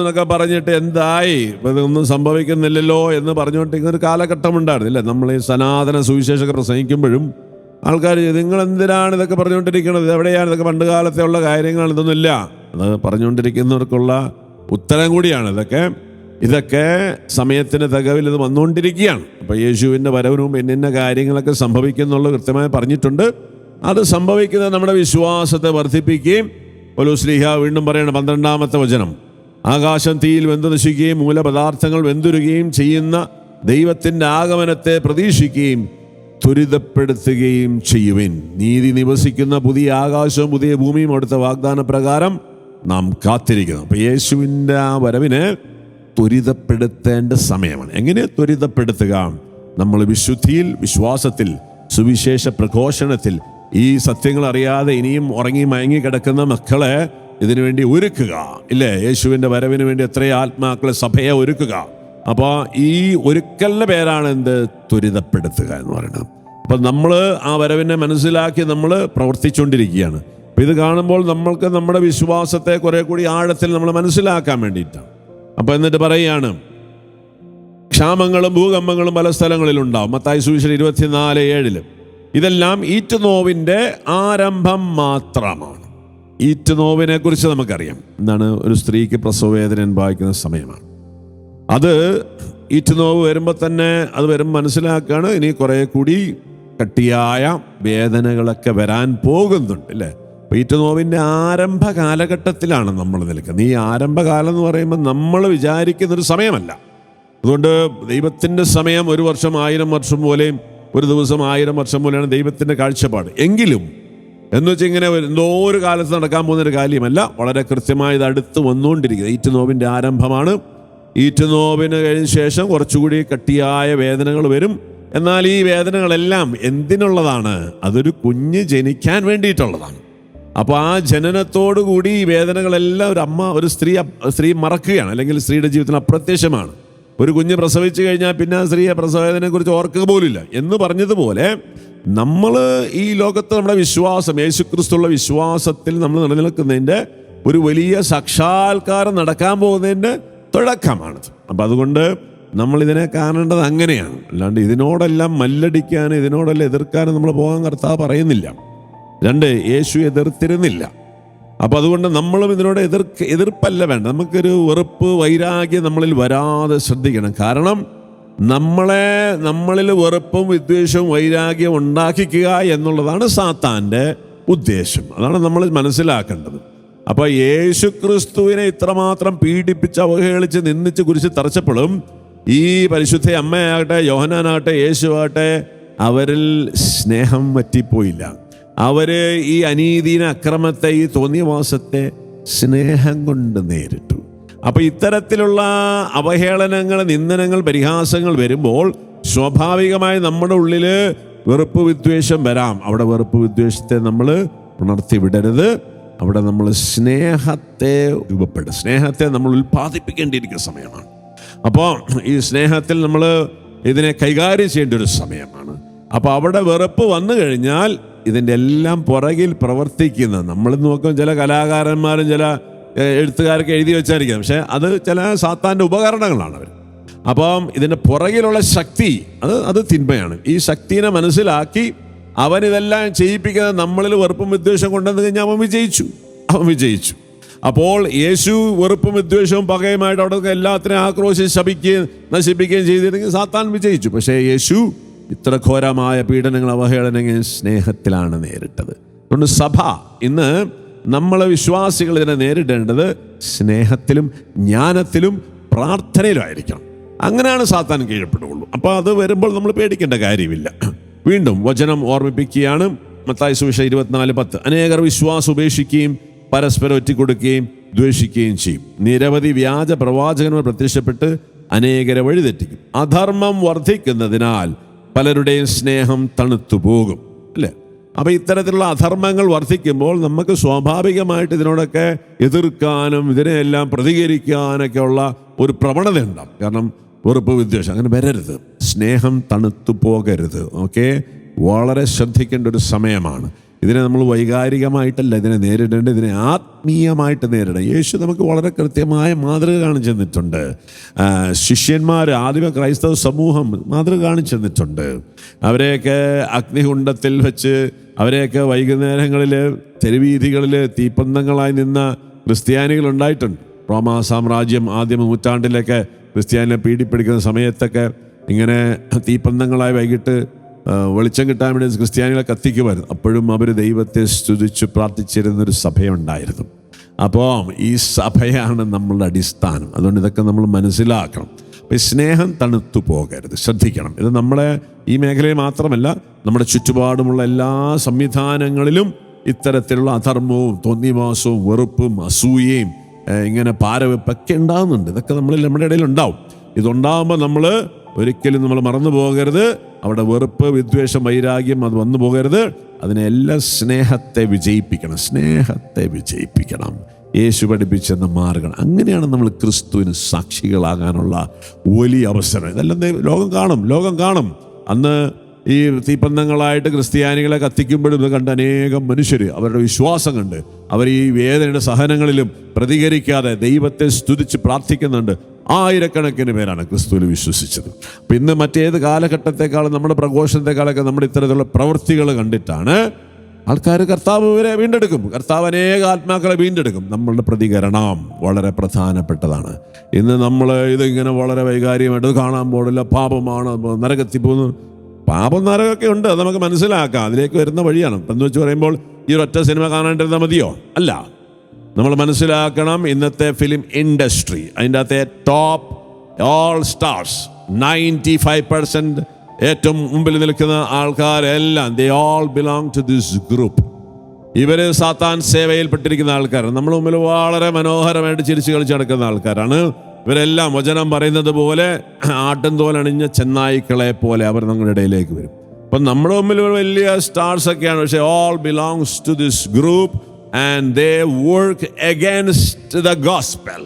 എന്നൊക്കെ പറഞ്ഞിട്ട് എന്തായി, ഇതൊന്നും സംഭവിക്കുന്നില്ലല്ലോ എന്ന് പറഞ്ഞുകൊണ്ടിരിക്കുന്ന ഒരു കാലഘട്ടം ഉണ്ടായിരുന്നില്ല. നമ്മൾ ഈ സനാതന സുവിശേഷകർ പ്രസംഗിക്കുമ്പോഴും ആൾക്കാർ നിങ്ങൾ എന്തിനാണ് ഇതൊക്കെ പറഞ്ഞുകൊണ്ടിരിക്കുന്നത്, എവിടെയാണ് ഇതൊക്കെ പണ്ട് കാലത്തെ ഉള്ള കാര്യങ്ങളാണ്, ഇതൊന്നുമില്ല. അത് പറഞ്ഞുകൊണ്ടിരിക്കുന്നവർക്കുള്ള ഉത്തരം കൂടിയാണ് ഇതൊക്കെ സമയത്തിന് തകവിൽ ഇത് വന്നുകൊണ്ടിരിക്കുകയാണ്. അപ്പോൾ യേശുവിൻ്റെ വരവിനും ഇന്ന കാര്യങ്ങളൊക്കെ സംഭവിക്കുന്നുള്ള കൃത്യമായി പറഞ്ഞിട്ടുണ്ട്. അത് സംഭവിക്കുന്നത് നമ്മുടെ വിശ്വാസത്തെ വർദ്ധിപ്പിക്കുകയും, പൗലോസ്ലീഹ വീണ്ടും പറയണം 12-ാമത്തെ വചനം, ആകാശം തീയിൽ വെന്തു നശിക്കുകയും മൂലപദാർത്ഥങ്ങൾ വെന്തുരുകയും ചെയ്യുന്ന ദൈവത്തിൻ്റെ ആഗമനത്തെ പ്രതീക്ഷിക്കുകയും ത്വരിതപ്പെടുത്തുകയും ചെയ്യുവിൻ. നീതി നിവസിക്കുന്ന പുതിയ ആകാശവും പുതിയ ഭൂമിയും അവിടുത്തെ വാഗ്ദാന പ്രകാരം നാം കാത്തിരിക്കുന്നു. അപ്പോൾ യേശുവിൻ്റെ ആ വരവിനെ ത്വരിതപ്പെടുത്തേണ്ട സമയമാണ്. എങ്ങനെ ത്വരിതപ്പെടുത്തുക? നമ്മൾ വിശുദ്ധിയിൽ, വിശ്വാസത്തിൽ, സുവിശേഷ പ്രഘോഷണത്തിൽ ഈ സത്യങ്ങൾ അറിയാതെ ഇനിയും ഉറങ്ങി മയങ്ങി കിടക്കുന്ന മക്കളെ ഇതിനു വേണ്ടി ഒരുക്കുക. ഇല്ലേ? യേശുവിൻ്റെ വരവിന് വേണ്ടി എത്രയോ ആത്മാക്കളെ, സഭയെ ഒരുക്കുക. അപ്പോൾ ഈ ഒരുക്കലിൻ്റെ പേരാണ് എന്ത്? ത്വരിതപ്പെടുത്തുക എന്ന് പറയുന്നത്. അപ്പം നമ്മൾ ആ വരവിനെ മനസ്സിലാക്കി നമ്മൾ പ്രവർത്തിച്ചുകൊണ്ടിരിക്കുകയാണ്. അപ്പം ഇത് കാണുമ്പോൾ നമ്മൾക്ക് നമ്മുടെ വിശ്വാസത്തെ കുറെ കൂടി ആഴത്തിൽ നമ്മൾ മനസ്സിലാക്കാൻ വേണ്ടിയിട്ടാണ്. അപ്പം എന്നിട്ട് പറയുകയാണ്, ക്ഷാമങ്ങളും ഭൂകമ്പങ്ങളും പല സ്ഥലങ്ങളിലുണ്ടാവും. മത്തായി സുവിശേഷം 24:7. ഇതെല്ലാം ഈറ്റുനോവിൻ്റെ ആരംഭം മാത്രമാണ്. ഈറ്റുനോവിനെ കുറിച്ച് നമുക്കറിയാം. എന്താണ്? ഒരു സ്ത്രീക്ക് പ്രസവവേദന അനുഭവിക്കുന്ന സമയമാണ്. അത് ഈറ്റുനോവ് വരുമ്പോൾ തന്നെ അത് വരുമ്പോൾ മനസ്സിലാക്കുകയാണ്, ഇനി കുറേ കൂടി കട്ടിയായ വേദനകളൊക്കെ വരാൻ പോകുന്നുണ്ട്. അല്ലേ? അപ്പോൾ ഈറ്റുനോവിൻ്റെ ആരംഭ കാലഘട്ടത്തിലാണ് നമ്മൾ നിൽക്കുന്നത്. ഈ ആരംഭകാലം എന്ന് പറയുമ്പോൾ നമ്മൾ വിചാരിക്കുന്നൊരു സമയമല്ല. അതുകൊണ്ട് ദൈവത്തിൻ്റെ സമയം 1 വർഷം 1000 വർഷം പോലെയും 1 ദിവസം 1000 വർഷം പോലെയാണ് ദൈവത്തിൻ്റെ കാഴ്ചപ്പാട്. എങ്കിലും എന്ന് വെച്ചാൽ ഇങ്ങനെ എന്തോ ഒരു കാലത്ത് നടക്കാൻ പോകുന്നൊരു കാര്യമല്ല. വളരെ കൃത്യമായി ഇത് അടുത്ത് വന്നുകൊണ്ടിരിക്കുന്നത് ഈറ്റുനോവിൻ്റെ ആരംഭമാണ്. ഈറ്റുനോവിന് കഴിഞ്ഞ ശേഷം കുറച്ചുകൂടി കട്ടിയായ വേദനകൾ വരും. എന്നാൽ ഈ വേദനകളെല്ലാം എന്തിനുള്ളതാണ്? അതൊരു കുഞ്ഞ് ജനിക്കാൻ വേണ്ടിയിട്ടുള്ളതാണ്. അപ്പോൾ ആ ജനനത്തോടു കൂടി ഈ വേദനകളെല്ലാം ഒരു സ്ത്രീ മറക്കുകയാണ്, അല്ലെങ്കിൽ സ്ത്രീയുടെ ജീവിതത്തിൽ അപ്രത്യക്ഷമാണ്. ഒരു കുഞ്ഞ് പ്രസവിച്ചു കഴിഞ്ഞാൽ പിന്നെ സ്ത്രീയെ പ്രസവവേദനയെ കുറിച്ച് ഓർക്കുക പോലില്ല എന്ന് പറഞ്ഞതുപോലെ നമ്മൾ ഈ ലോകത്ത് നമ്മുടെ വിശ്വാസം, യേശുക്രിസ്തുള്ള വിശ്വാസത്തിൽ നമ്മൾ നിലനിൽക്കുന്നതിൻ്റെ ഒരു വലിയ സാക്ഷാത്കാരം നടക്കാൻ പോകുന്നതിൻ്റെ തുടക്കമാണിത്. അപ്പം അതുകൊണ്ട് നമ്മൾ ഇതിനെ കാണേണ്ടത് അങ്ങനെയാണ്. അല്ലാണ്ട് ഇതിനോടെല്ലാം മല്ലടിക്കാനും ഇതിനോടെല്ലാം എതിർക്കാനും നമ്മൾ പോകാൻ കർത്താവ് പറയുന്നില്ല. 2, യേശു എതിർത്തിരുന്നില്ല. അപ്പോൾ അതുകൊണ്ട് നമ്മളും ഇതിനോട് എതിർപ്പല്ല വേണ്ട. നമുക്കൊരു വെറുപ്പ്, വൈരാഗ്യം നമ്മളിൽ വരാതെ ശ്രദ്ധിക്കണം. കാരണം നമ്മളിൽ വെറുപ്പും വിദ്വേഷവും വൈരാഗ്യം ഉണ്ടാക്കിക്കുക എന്നുള്ളതാണ് സാത്താൻ്റെ ഉദ്ദേശം. അതാണ് നമ്മൾ മനസ്സിലാക്കേണ്ടത്. അപ്പോൾ യേശു ക്രിസ്തുവിനെ ഇത്രമാത്രം പീഡിപ്പിച്ച് അവഹേളിച്ച് നിന്ദിച്ച് കുരിശിൽ തറച്ചപ്പോഴും ഈ പരിശുദ്ധ അമ്മയാകട്ടെ യോഹന്നാനാകട്ടെ യേശുവാകട്ടെ അവരിൽ സ്നേഹം വറ്റിപ്പോയില്ല. അവര് ഈ അനീതിനെ, അക്രമത്തെ, ഈ തോന്നിയവാസത്തെ സ്നേഹം കൊണ്ട് നേരിട്ടു. അപ്പൊ ഇത്തരത്തിലുള്ള അവഹേളനങ്ങൾ, നിന്ദനങ്ങൾ, പരിഹാസങ്ങൾ വരുമ്പോൾ സ്വാഭാവികമായി നമ്മുടെ ഉള്ളില് വെറുപ്പ് വിദ്വേഷം വരാം. അവിടെ വെറുപ്പ് വിദ്വേഷത്തെ നമ്മൾ ഉണർത്തി വിടരുത്. അവിടെ നമ്മൾ സ്നേഹത്തെ രൂപപ്പെടും, സ്നേഹത്തെ നമ്മൾ ഉൽപ്പാദിപ്പിക്കേണ്ടിയിരിക്കുന്ന സമയമാണ്. അപ്പോൾ ഈ സ്നേഹത്തിൽ നമ്മൾ ഇതിനെ കൈകാര്യം ചെയ്യേണ്ട ഒരു സമയമാണ്. അപ്പോൾ അവിടെ വെറുപ്പ് വന്നു കഴിഞ്ഞാൽ ഇതിൻ്റെ എല്ലാം പുറകിൽ പ്രവർത്തിക്കുന്ന, നമ്മൾ നോക്കും ചില കലാകാരന്മാരും ചില എഴുത്തുകാരൊക്കെ എഴുതി വെച്ചായിരിക്കും, പക്ഷെ അത് ചില സാത്താൻ്റെ ഉപകരണങ്ങളാണ് അവർ. അപ്പം ഇതിൻ്റെ പുറകിലുള്ള ശക്തി അത് തിന്മയാണ്. ഈ ശക്തിനെ മനസ്സിലാക്കി അവൻ ഇതെല്ലാം ചെയ്യിപ്പിക്കുന്നത് നമ്മളിൽ വെറുപ്പും വിദ്വേഷം കൊണ്ടുവന്ന് കഴിഞ്ഞാൽ അവൻ വിജയിച്ചു. അപ്പോൾ യേശു വെറുപ്പും വിദ്വേഷവും പകയുമായിട്ട് അവിടെ എല്ലാത്തിനെയും ആക്രോശിച്ച് ശപിക്കുകയും നശിപ്പിക്കുകയും ചെയ്തിരുന്നെങ്കിൽ സാത്താൻ വിജയിച്ചു. പക്ഷേ യേശു ഇത്ര ഘോരമായ പീഡനങ്ങൾ, അവഹേളനങ്ങൾ സ്നേഹത്തിലാണ് നേരിട്ടത്. അതുകൊണ്ട് സഭ ഇന്ന് നമ്മളെ വിശ്വാസികൾ ഇതിനെ നേരിടേണ്ടത് സ്നേഹത്തിലും ജ്ഞാനത്തിലും പ്രാർത്ഥനയിലുമായിരിക്കണം. അങ്ങനെയാണ് സാത്താൻ കീഴപ്പെടുകയുള്ളൂ. അപ്പോൾ അത് വരുമ്പോൾ നമ്മൾ പേടിക്കേണ്ട കാര്യമില്ല. വീണ്ടും വചനം ഓർമ്മിപ്പിക്കുകയാണ്. മത്തായി സുവിശേഷം 24:10. അനേകർ വിശ്വാസം ഉപേക്ഷിക്കുകയും പരസ്പരം ഒറ്റിക്കൊടുക്കുകയും ദ്വേഷിക്കുകയും ചെയ്യും. നിരവധി വ്യാജ പ്രവാചകന്മാർ പ്രത്യക്ഷപ്പെട്ട് അനേകരെ വഴിതെറ്റിക്കും. അധർമ്മം വർദ്ധിക്കുന്നതിനാൽ പലരുടെയും സ്നേഹം തണുത്തു പോകും. അല്ലേ? അപ്പം ഇത്തരത്തിലുള്ള അധർമ്മങ്ങൾ വർദ്ധിക്കുമ്പോൾ നമുക്ക് സ്വാഭാവികമായിട്ട് ഇതിനോടൊക്കെ എതിർക്കാനും ഇതിനെയെല്ലാം പ്രതികരിക്കാനൊക്കെ ഉള്ള ഒരു പ്രവണത ഉണ്ടാവും. കാരണം വെറുപ്പ് വിദ്വേഷം അങ്ങനെ വരരുത്, സ്നേഹം തണുത്തു പോകരുത്. ഓക്കെ, വളരെ ശ്രദ്ധിക്കേണ്ട ഒരു സമയമാണ്. ഇതിനെ നമ്മൾ വൈകാരികമായിട്ടല്ല ഇതിനെ നേരിടേണ്ടത്, ഇതിനെ ആത്മീയമായിട്ട് നേരിടണം. യേശു നമുക്ക് വളരെ കൃത്യമായ മാതൃക കാണിച്ചു തന്നിട്ടുണ്ട്. ശിഷ്യന്മാർ, ആദിമ ക്രൈസ്തവ സമൂഹം മാതൃക കാണിച്ചു തന്നിട്ടുണ്ട്. അവരെയൊക്കെ അഗ്നികുണ്ഡത്തിൽ വെച്ച്, അവരെയൊക്കെ വൈകുന്നേരങ്ങളിൽ തെരുവീഥികളിൽ തീപ്പന്തങ്ങളായി നിന്ന ക്രിസ്ത്യാനികൾ ഉണ്ടായിട്ടുണ്ട്. റോമാ സാമ്രാജ്യം ആദ്യ നൂറ്റാണ്ടിലൊക്കെ ക്രിസ്ത്യാനിനെ പീഡിപ്പിടിക്കുന്ന സമയത്തൊക്കെ ഇങ്ങനെ തീപ്പന്തങ്ങളായി വൈകിട്ട് വെളിച്ചം കിട്ടാൻ വേണ്ടി ക്രിസ്ത്യാനികളെ കത്തിക്കുമായിരുന്നു. അപ്പോഴും അവർ ദൈവത്തെ സ്തുതിച്ച് പ്രാർത്ഥിച്ചിരുന്നൊരു സഭയുണ്ടായിരുന്നു. അപ്പോൾ ഈ സഭയാണ് നമ്മളുടെ അടിസ്ഥാനം. അതുകൊണ്ട് ഇതൊക്കെ നമ്മൾ മനസ്സിലാക്കണം. അപ്പോൾ ഈ സ്നേഹം തണുത്തു പോകരുത്, ശ്രദ്ധിക്കണം. ഇത് നമ്മളെ ഈ മേഖലയിൽ മാത്രമല്ല, നമ്മുടെ ചുറ്റുപാടുമുള്ള എല്ലാ സംവിധാനങ്ങളിലും ഇത്തരത്തിലുള്ള അധർമ്മവും തോന്നിവാസവും വെറുപ്പും അസൂയയും ഇങ്ങനെ പാരവെപ്പൊക്കെ ഉണ്ടാകുന്നുണ്ട്. ഇതൊക്കെ നമ്മുടെ ഇടയിൽ ഉണ്ടാവും. ഇതുണ്ടാകുമ്പോൾ നമ്മൾ ഒരിക്കലും നമ്മൾ മറന്നു പോകരുത്. അവിടെ വെറുപ്പ്, വിദ്വേഷം, വൈരാഗ്യം അത് വന്നു പോകരുത്. അതിനെല്ലാം സ്നേഹത്തെ വിജയിപ്പിക്കണം. യേശു പഠിപ്പിച്ചെന്ന മാർഗം. അങ്ങനെയാണ് നമ്മൾ ക്രിസ്തുവിന് സാക്ഷികളാകാനുള്ള വലിയ അവസരം. ഇതെല്ലാം ലോകം കാണും. അന്ന് ഈ തീപ്പന്തങ്ങളായിട്ട് ക്രിസ്ത്യാനികളെ കത്തിക്കുമ്പോഴും ഇത് കണ്ട് അനേകം മനുഷ്യർ അവരുടെ വിശ്വാസം കണ്ട് അവർ ഈ വേദനയുടെ സഹനങ്ങളിലും പ്രതികരിക്കാതെ ദൈവത്തെ സ്തുതിച്ച് പ്രാർത്ഥിക്കുന്നുണ്ട്. ആയിരക്കണക്കിന് പേരാണ് ക്രിസ്തുവിൽ വിശ്വസിച്ചത്. അപ്പം ഇന്ന് മറ്റേത് കാലഘട്ടത്തെക്കാളും നമ്മുടെ പ്രഘോഷത്തെക്കാളൊക്കെ നമ്മുടെ ഇത്തരത്തിലുള്ള പ്രവൃത്തികൾ കണ്ടിട്ടാണ് ആൾക്കാർ കർത്താവ് ഇവരെ വീണ്ടെടുക്കും. കർത്താവ് അനേക ആത്മാക്കളെ വീണ്ടെടുക്കും. നമ്മളുടെ പ്രതികരണം വളരെ പ്രധാനപ്പെട്ടതാണ്. ഇന്ന് നമ്മൾ ഇതിങ്ങനെ വളരെ വൈകാരികമായിട്ട് കാണാൻ പാടില്ല, പാപമാണ്, നരകത്തിൽ പോകുന്നു. പാപം നരകമൊക്കെ ഉണ്ട്, അത് നമുക്ക് മനസ്സിലാക്കാം. അതിലേക്ക് വരുന്ന വഴിയാണ്. എന്ന് വെച്ച് പറയുമ്പോൾ ഈ ഒരൊറ്റ സിനിമ കാണാണ്ടിരുന്നാൽ മതിയോ? അല്ല, നമ്മൾ മനസ്സിലാക്കണം. ഇന്നത്തെ ഫിലിം ഇൻഡസ്ട്രി, അതിൻ്റെ അകത്തെ ടോപ്പ് ഓൾ സ്റ്റാർസ് 95% ഏറ്റവും മുമ്പിൽ നിൽക്കുന്ന ആൾക്കാരെല്ലാം they all belong to this group. ഇവർ സാത്താൻ സേവയിൽപ്പെട്ടിരിക്കുന്ന ആൾക്കാരാണ്. നമ്മുടെ മുമ്പിൽ വളരെ മനോഹരമായിട്ട് ചിരിച്ചു കളിച്ച് നടക്കുന്ന ആൾക്കാരാണ്. ഇവരെല്ലാം വചനം പറയുന്നത് പോലെ ആട്ടും തോലണിഞ്ഞ ചെന്നായ്ക്കളെ പോലെ അവർ നമ്മുടെ ഇടയിലേക്ക് വരും. അപ്പം നമ്മുടെ മുമ്പിൽ വലിയ സ്റ്റാർസ് ഒക്കെയാണ്, പക്ഷേ all belongs to this group and they work against the gospel.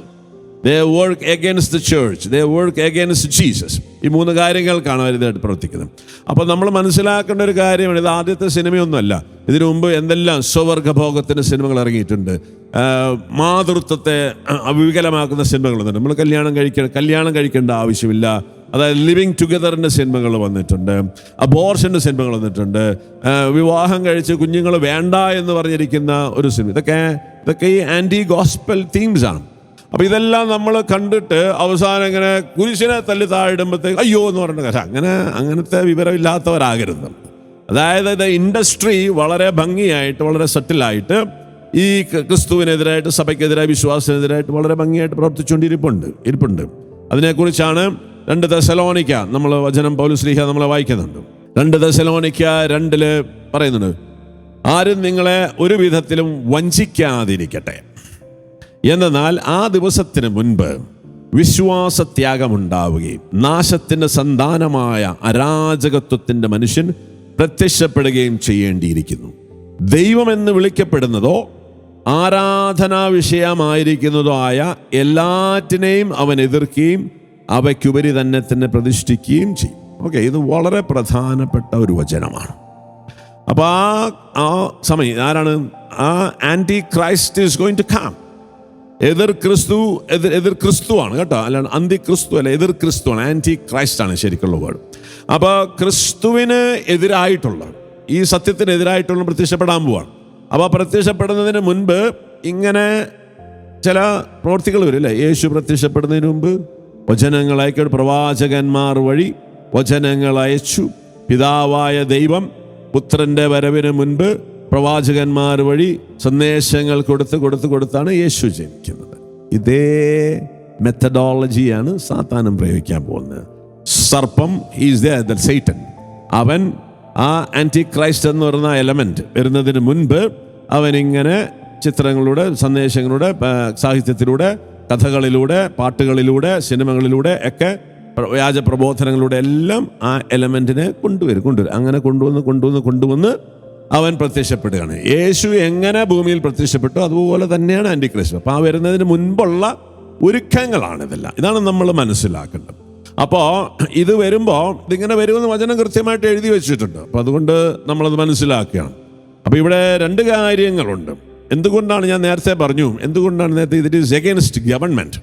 They work against the church. They work against Jesus. ഈ 3 കാര്യങ്ങൾക്കാണ് അവർ ഇതായിട്ട് പ്രവർത്തിക്കുന്നത്. അപ്പോൾ നമ്മൾ മനസ്സിലാക്കേണ്ട ഒരു കാര്യമാണ്, ഇത് ആദ്യത്തെ സിനിമയൊന്നുമല്ല. ഇതിനു മുമ്പ് എന്തെല്ലാം സ്വവർഗഭോഗത്തിൻ്റെ സിനിമകൾ ഇറങ്ങിയിട്ടുണ്ട്. മാതൃത്വത്തെ വികലമാക്കുന്ന സിനിമകൾ വന്നിട്ടുണ്ട്. നമ്മൾ കല്യാണം കഴിക്കേണ്ട ആവശ്യമില്ല. അതായത് ലിവിങ് ടുഗദറിൻ്റെ സിനിമകൾ വന്നിട്ടുണ്ട്. അബോർഷൻ്റെ സിനിമകൾ വന്നിട്ടുണ്ട്. വിവാഹം കഴിച്ച് കുഞ്ഞുങ്ങൾ വേണ്ട എന്ന് പറഞ്ഞിരിക്കുന്ന ഒരു സിനിമ. ഇതൊക്കെ ഈ ആൻറ്റി ഗോസ്പൽ തീംസ് ആണ്. അപ്പം ഇതെല്ലാം നമ്മൾ കണ്ടിട്ട് അവസാനം ഇങ്ങനെ കുരിശിനെ തല്ലി താഴിടുമ്പോഴത്തേക്ക് അയ്യോ എന്ന് പറഞ്ഞിട്ട് അങ്ങനത്തെ വിവരമില്ലാത്തവരാകരുത്. അതായത് ഇൻഡസ്ട്രി വളരെ ഭംഗിയായിട്ട്, വളരെ സെറ്റിലായിട്ട് ഈ ക്രിസ്തുവിനെതിരായിട്ട്, സഭയ്ക്കെതിരായി, വിശ്വാസത്തിനെതിരായിട്ട് വളരെ ഭംഗിയായിട്ട് പ്രവർത്തിച്ചുകൊണ്ടിരിപ്പുണ്ട്. അതിനെക്കുറിച്ചാണ് 2 തെസ്സലോനിക്ക നമ്മൾ വചനം പൗലോസ് ശ്ലീഹ നമ്മളെ വായിക്കുന്നുണ്ട്. 2 തെസ്സലോനിക്ക 2 പറയുന്നുണ്ട്, ആരും നിങ്ങളെ ഒരു വിധത്തിലും വഞ്ചിക്കാതിരിക്കട്ടെ. എന്നാൽ ആ ദിവസത്തിന് മുൻപ് വിശ്വാസത്യാഗമുണ്ടാവുകയും നാശത്തിൻ്റെ സന്താനമായ അരാജകത്വത്തിൻ്റെ മനുഷ്യൻ പ്രത്യക്ഷപ്പെടുകയും ചെയ്യേണ്ടിയിരിക്കുന്നു. ദൈവമെന്ന് വിളിക്കപ്പെടുന്നതോ ആരാധനാ വിഷയമായിരിക്കുന്നതോ ആയ എല്ലാറ്റിനെയും അവൻ എതിർക്കുകയും അവയ്ക്കുപരി തന്നെ പ്രതിഷ്ഠിക്കുകയും ചെയ്യും. ഓക്കെ, ഇത് വളരെ പ്രധാനപ്പെട്ട ഒരു വചനമാണ്. അപ്പോൾ ആ സമയം ആരാണ്? ആ Antichrist is going to come. എതിർ ക്രിസ്തുവാണ് കേട്ടോ, അല്ലാണ്ട് അന്തി ക്രിസ്തു അല്ല, എതിർ ക്രിസ്തുവാണ്. ആൻറ്റി ക്രൈസ്റ്റ് ആണ് ശരിക്കുള്ള വേർഡ്. അപ്പോൾ ക്രിസ്തുവിന് എതിരായിട്ടുള്ള, ഈ സത്യത്തിനെതിരായിട്ടുള്ള പ്രത്യക്ഷപ്പെടാൻ പോവാണ്. അപ്പോൾ പ്രത്യക്ഷപ്പെടുന്നതിന് മുൻപ് ഇങ്ങനെ ചില പ്രവൃത്തികൾ വരും അല്ലേ? യേശു പ്രത്യക്ഷപ്പെടുന്നതിന് മുമ്പ് വചനങ്ങൾ അയക്കൽ, പ്രവാചകന്മാർ വഴി വചനങ്ങൾ അയച്ചു. പിതാവായ ദൈവം പുത്രൻ്റെ വരവിന് മുൻപ് പ്രവാചകന്മാർ വഴി സന്ദേശങ്ങൾ കൊടുത്താണ് യേശു ജനിക്കുന്നത്. ഇതേ മെത്തഡോളജിയാണ് സാത്താനും പ്രയോഗിക്കാൻ പോകുന്നത്. സർപ്പം, ഈസ് ദ സൈറ്റൻ. അവൻ ആ ആൻറ്റി ക്രൈസ്റ്റ് എന്ന് പറയുന്ന എലമെന്റ് വരുന്നതിന് മുൻപ് അവനിങ്ങനെ ചിത്രങ്ങളിലൂടെ, സന്ദേശങ്ങളിലൂടെ, സാഹിത്യത്തിലൂടെ, കഥകളിലൂടെ, പാട്ടുകളിലൂടെ, സിനിമകളിലൂടെ ഒക്കെ, വ്യാജ പ്രബോധനങ്ങളിലൂടെ എല്ലാം ആ എലമെന്റിനെ കൊണ്ടുവരും. അങ്ങനെ കൊണ്ടുവന്ന് അവൻ പ്രത്യക്ഷപ്പെടുകയാണ്. യേശു എങ്ങനെ ഭൂമിയിൽ പ്രത്യക്ഷപ്പെട്ടു അതുപോലെ തന്നെയാണ് ആൻറ്റി ക്രൈസ്റ്റ്. അപ്പോൾ ആ വരുന്നതിന് മുൻപുള്ള ഒരുക്കങ്ങളാണ് ഇതെല്ലാം. ഇതാണ് നമ്മൾ മനസ്സിലാക്കേണ്ടത്. അപ്പോൾ ഇത് വരുമ്പോൾ ഇതിങ്ങനെ വരുമെന്ന് വചനം കൃത്യമായിട്ട് എഴുതി വെച്ചിട്ടുണ്ട്. അപ്പോൾ അതുകൊണ്ട് നമ്മളത് മനസ്സിലാക്കുകയാണ്. അപ്പോൾ ഇവിടെ 2 കാര്യങ്ങളുണ്ട്. എന്തുകൊണ്ടാണ് ഞാൻ നേരത്തെ പറഞ്ഞു, എന്തുകൊണ്ടാണ് നേരത്തെ it is against government.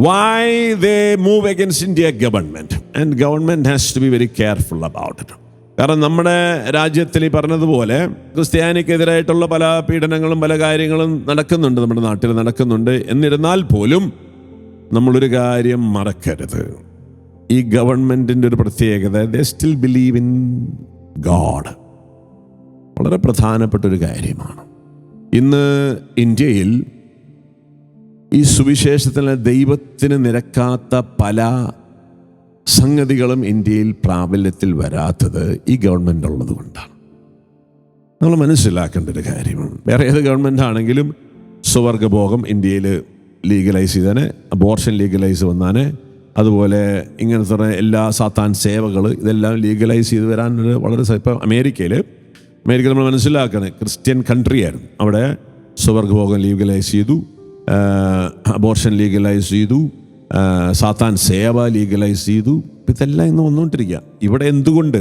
Why they move against India government, and government has to be very careful about it. കാരണം നമ്മുടെ രാജ്യത്തിൽ ഈ പറഞ്ഞതുപോലെ ക്രിസ്ത്യാനിക്കെതിരായിട്ടുള്ള പല പീഡനങ്ങളും പല കാര്യങ്ങളും നടക്കുന്നുണ്ട്, നമ്മുടെ നാട്ടിൽ നടക്കുന്നുണ്ട്. എന്നിരുന്നാൽ പോലും നമ്മളൊരു കാര്യം മറക്കരുത്, ഈ ഗവൺമെന്റിന്റെ ഒരു പ്രത്യേകത, they still believe in God. വളരെ പ്രധാനപ്പെട്ട ഒരു കാര്യമാണ്. ഇന്ന് ഇന്ത്യയിൽ ഈ സുവിശേഷത്തിന് ദൈവത്തിന് നിരക്കാത്ത പല സംഗതികളും ഇന്ത്യയിൽ പ്രാബല്യത്തിൽ വരാത്തത് ഈ ഗവൺമെൻറ് ഉള്ളത് കൊണ്ടാണ്. നമ്മൾ മനസ്സിലാക്കേണ്ട ഒരു കാര്യമാണ്. വേറെ ഏത് ഗവൺമെൻറ് ആണെങ്കിലും സ്വവർഗഭോഗം ഇന്ത്യയിൽ ലീഗലൈസ് ചെയ്താനെ, അബോർഷൻ ലീഗലൈസ് വന്നാനെ, അതുപോലെ ഇങ്ങനത്തെ എല്ലാ സാത്താൻ സേവകൾ ഇതെല്ലാം ലീഗലൈസ് ചെയ്ത് വരാനൊരു വളരെ ഇപ്പം അമേരിക്കയിൽ നമ്മൾ മനസ്സിലാക്കുന്നത് ക്രിസ്ത്യൻ കൺട്രി ആയിരുന്നു. അവിടെ സ്വവർഗഭോഗം ലീഗലൈസ് ചെയ്തു, അബോർഷൻ ലീഗലൈസ് ചെയ്തു, സാത്താൻ സേവ ലീഗലൈസ് ചെയ്തു. ഇതെല്ലാം ഇന്ന് വന്നുകൊണ്ടിരിക്കുക. ഇവിടെ എന്തുകൊണ്ട്?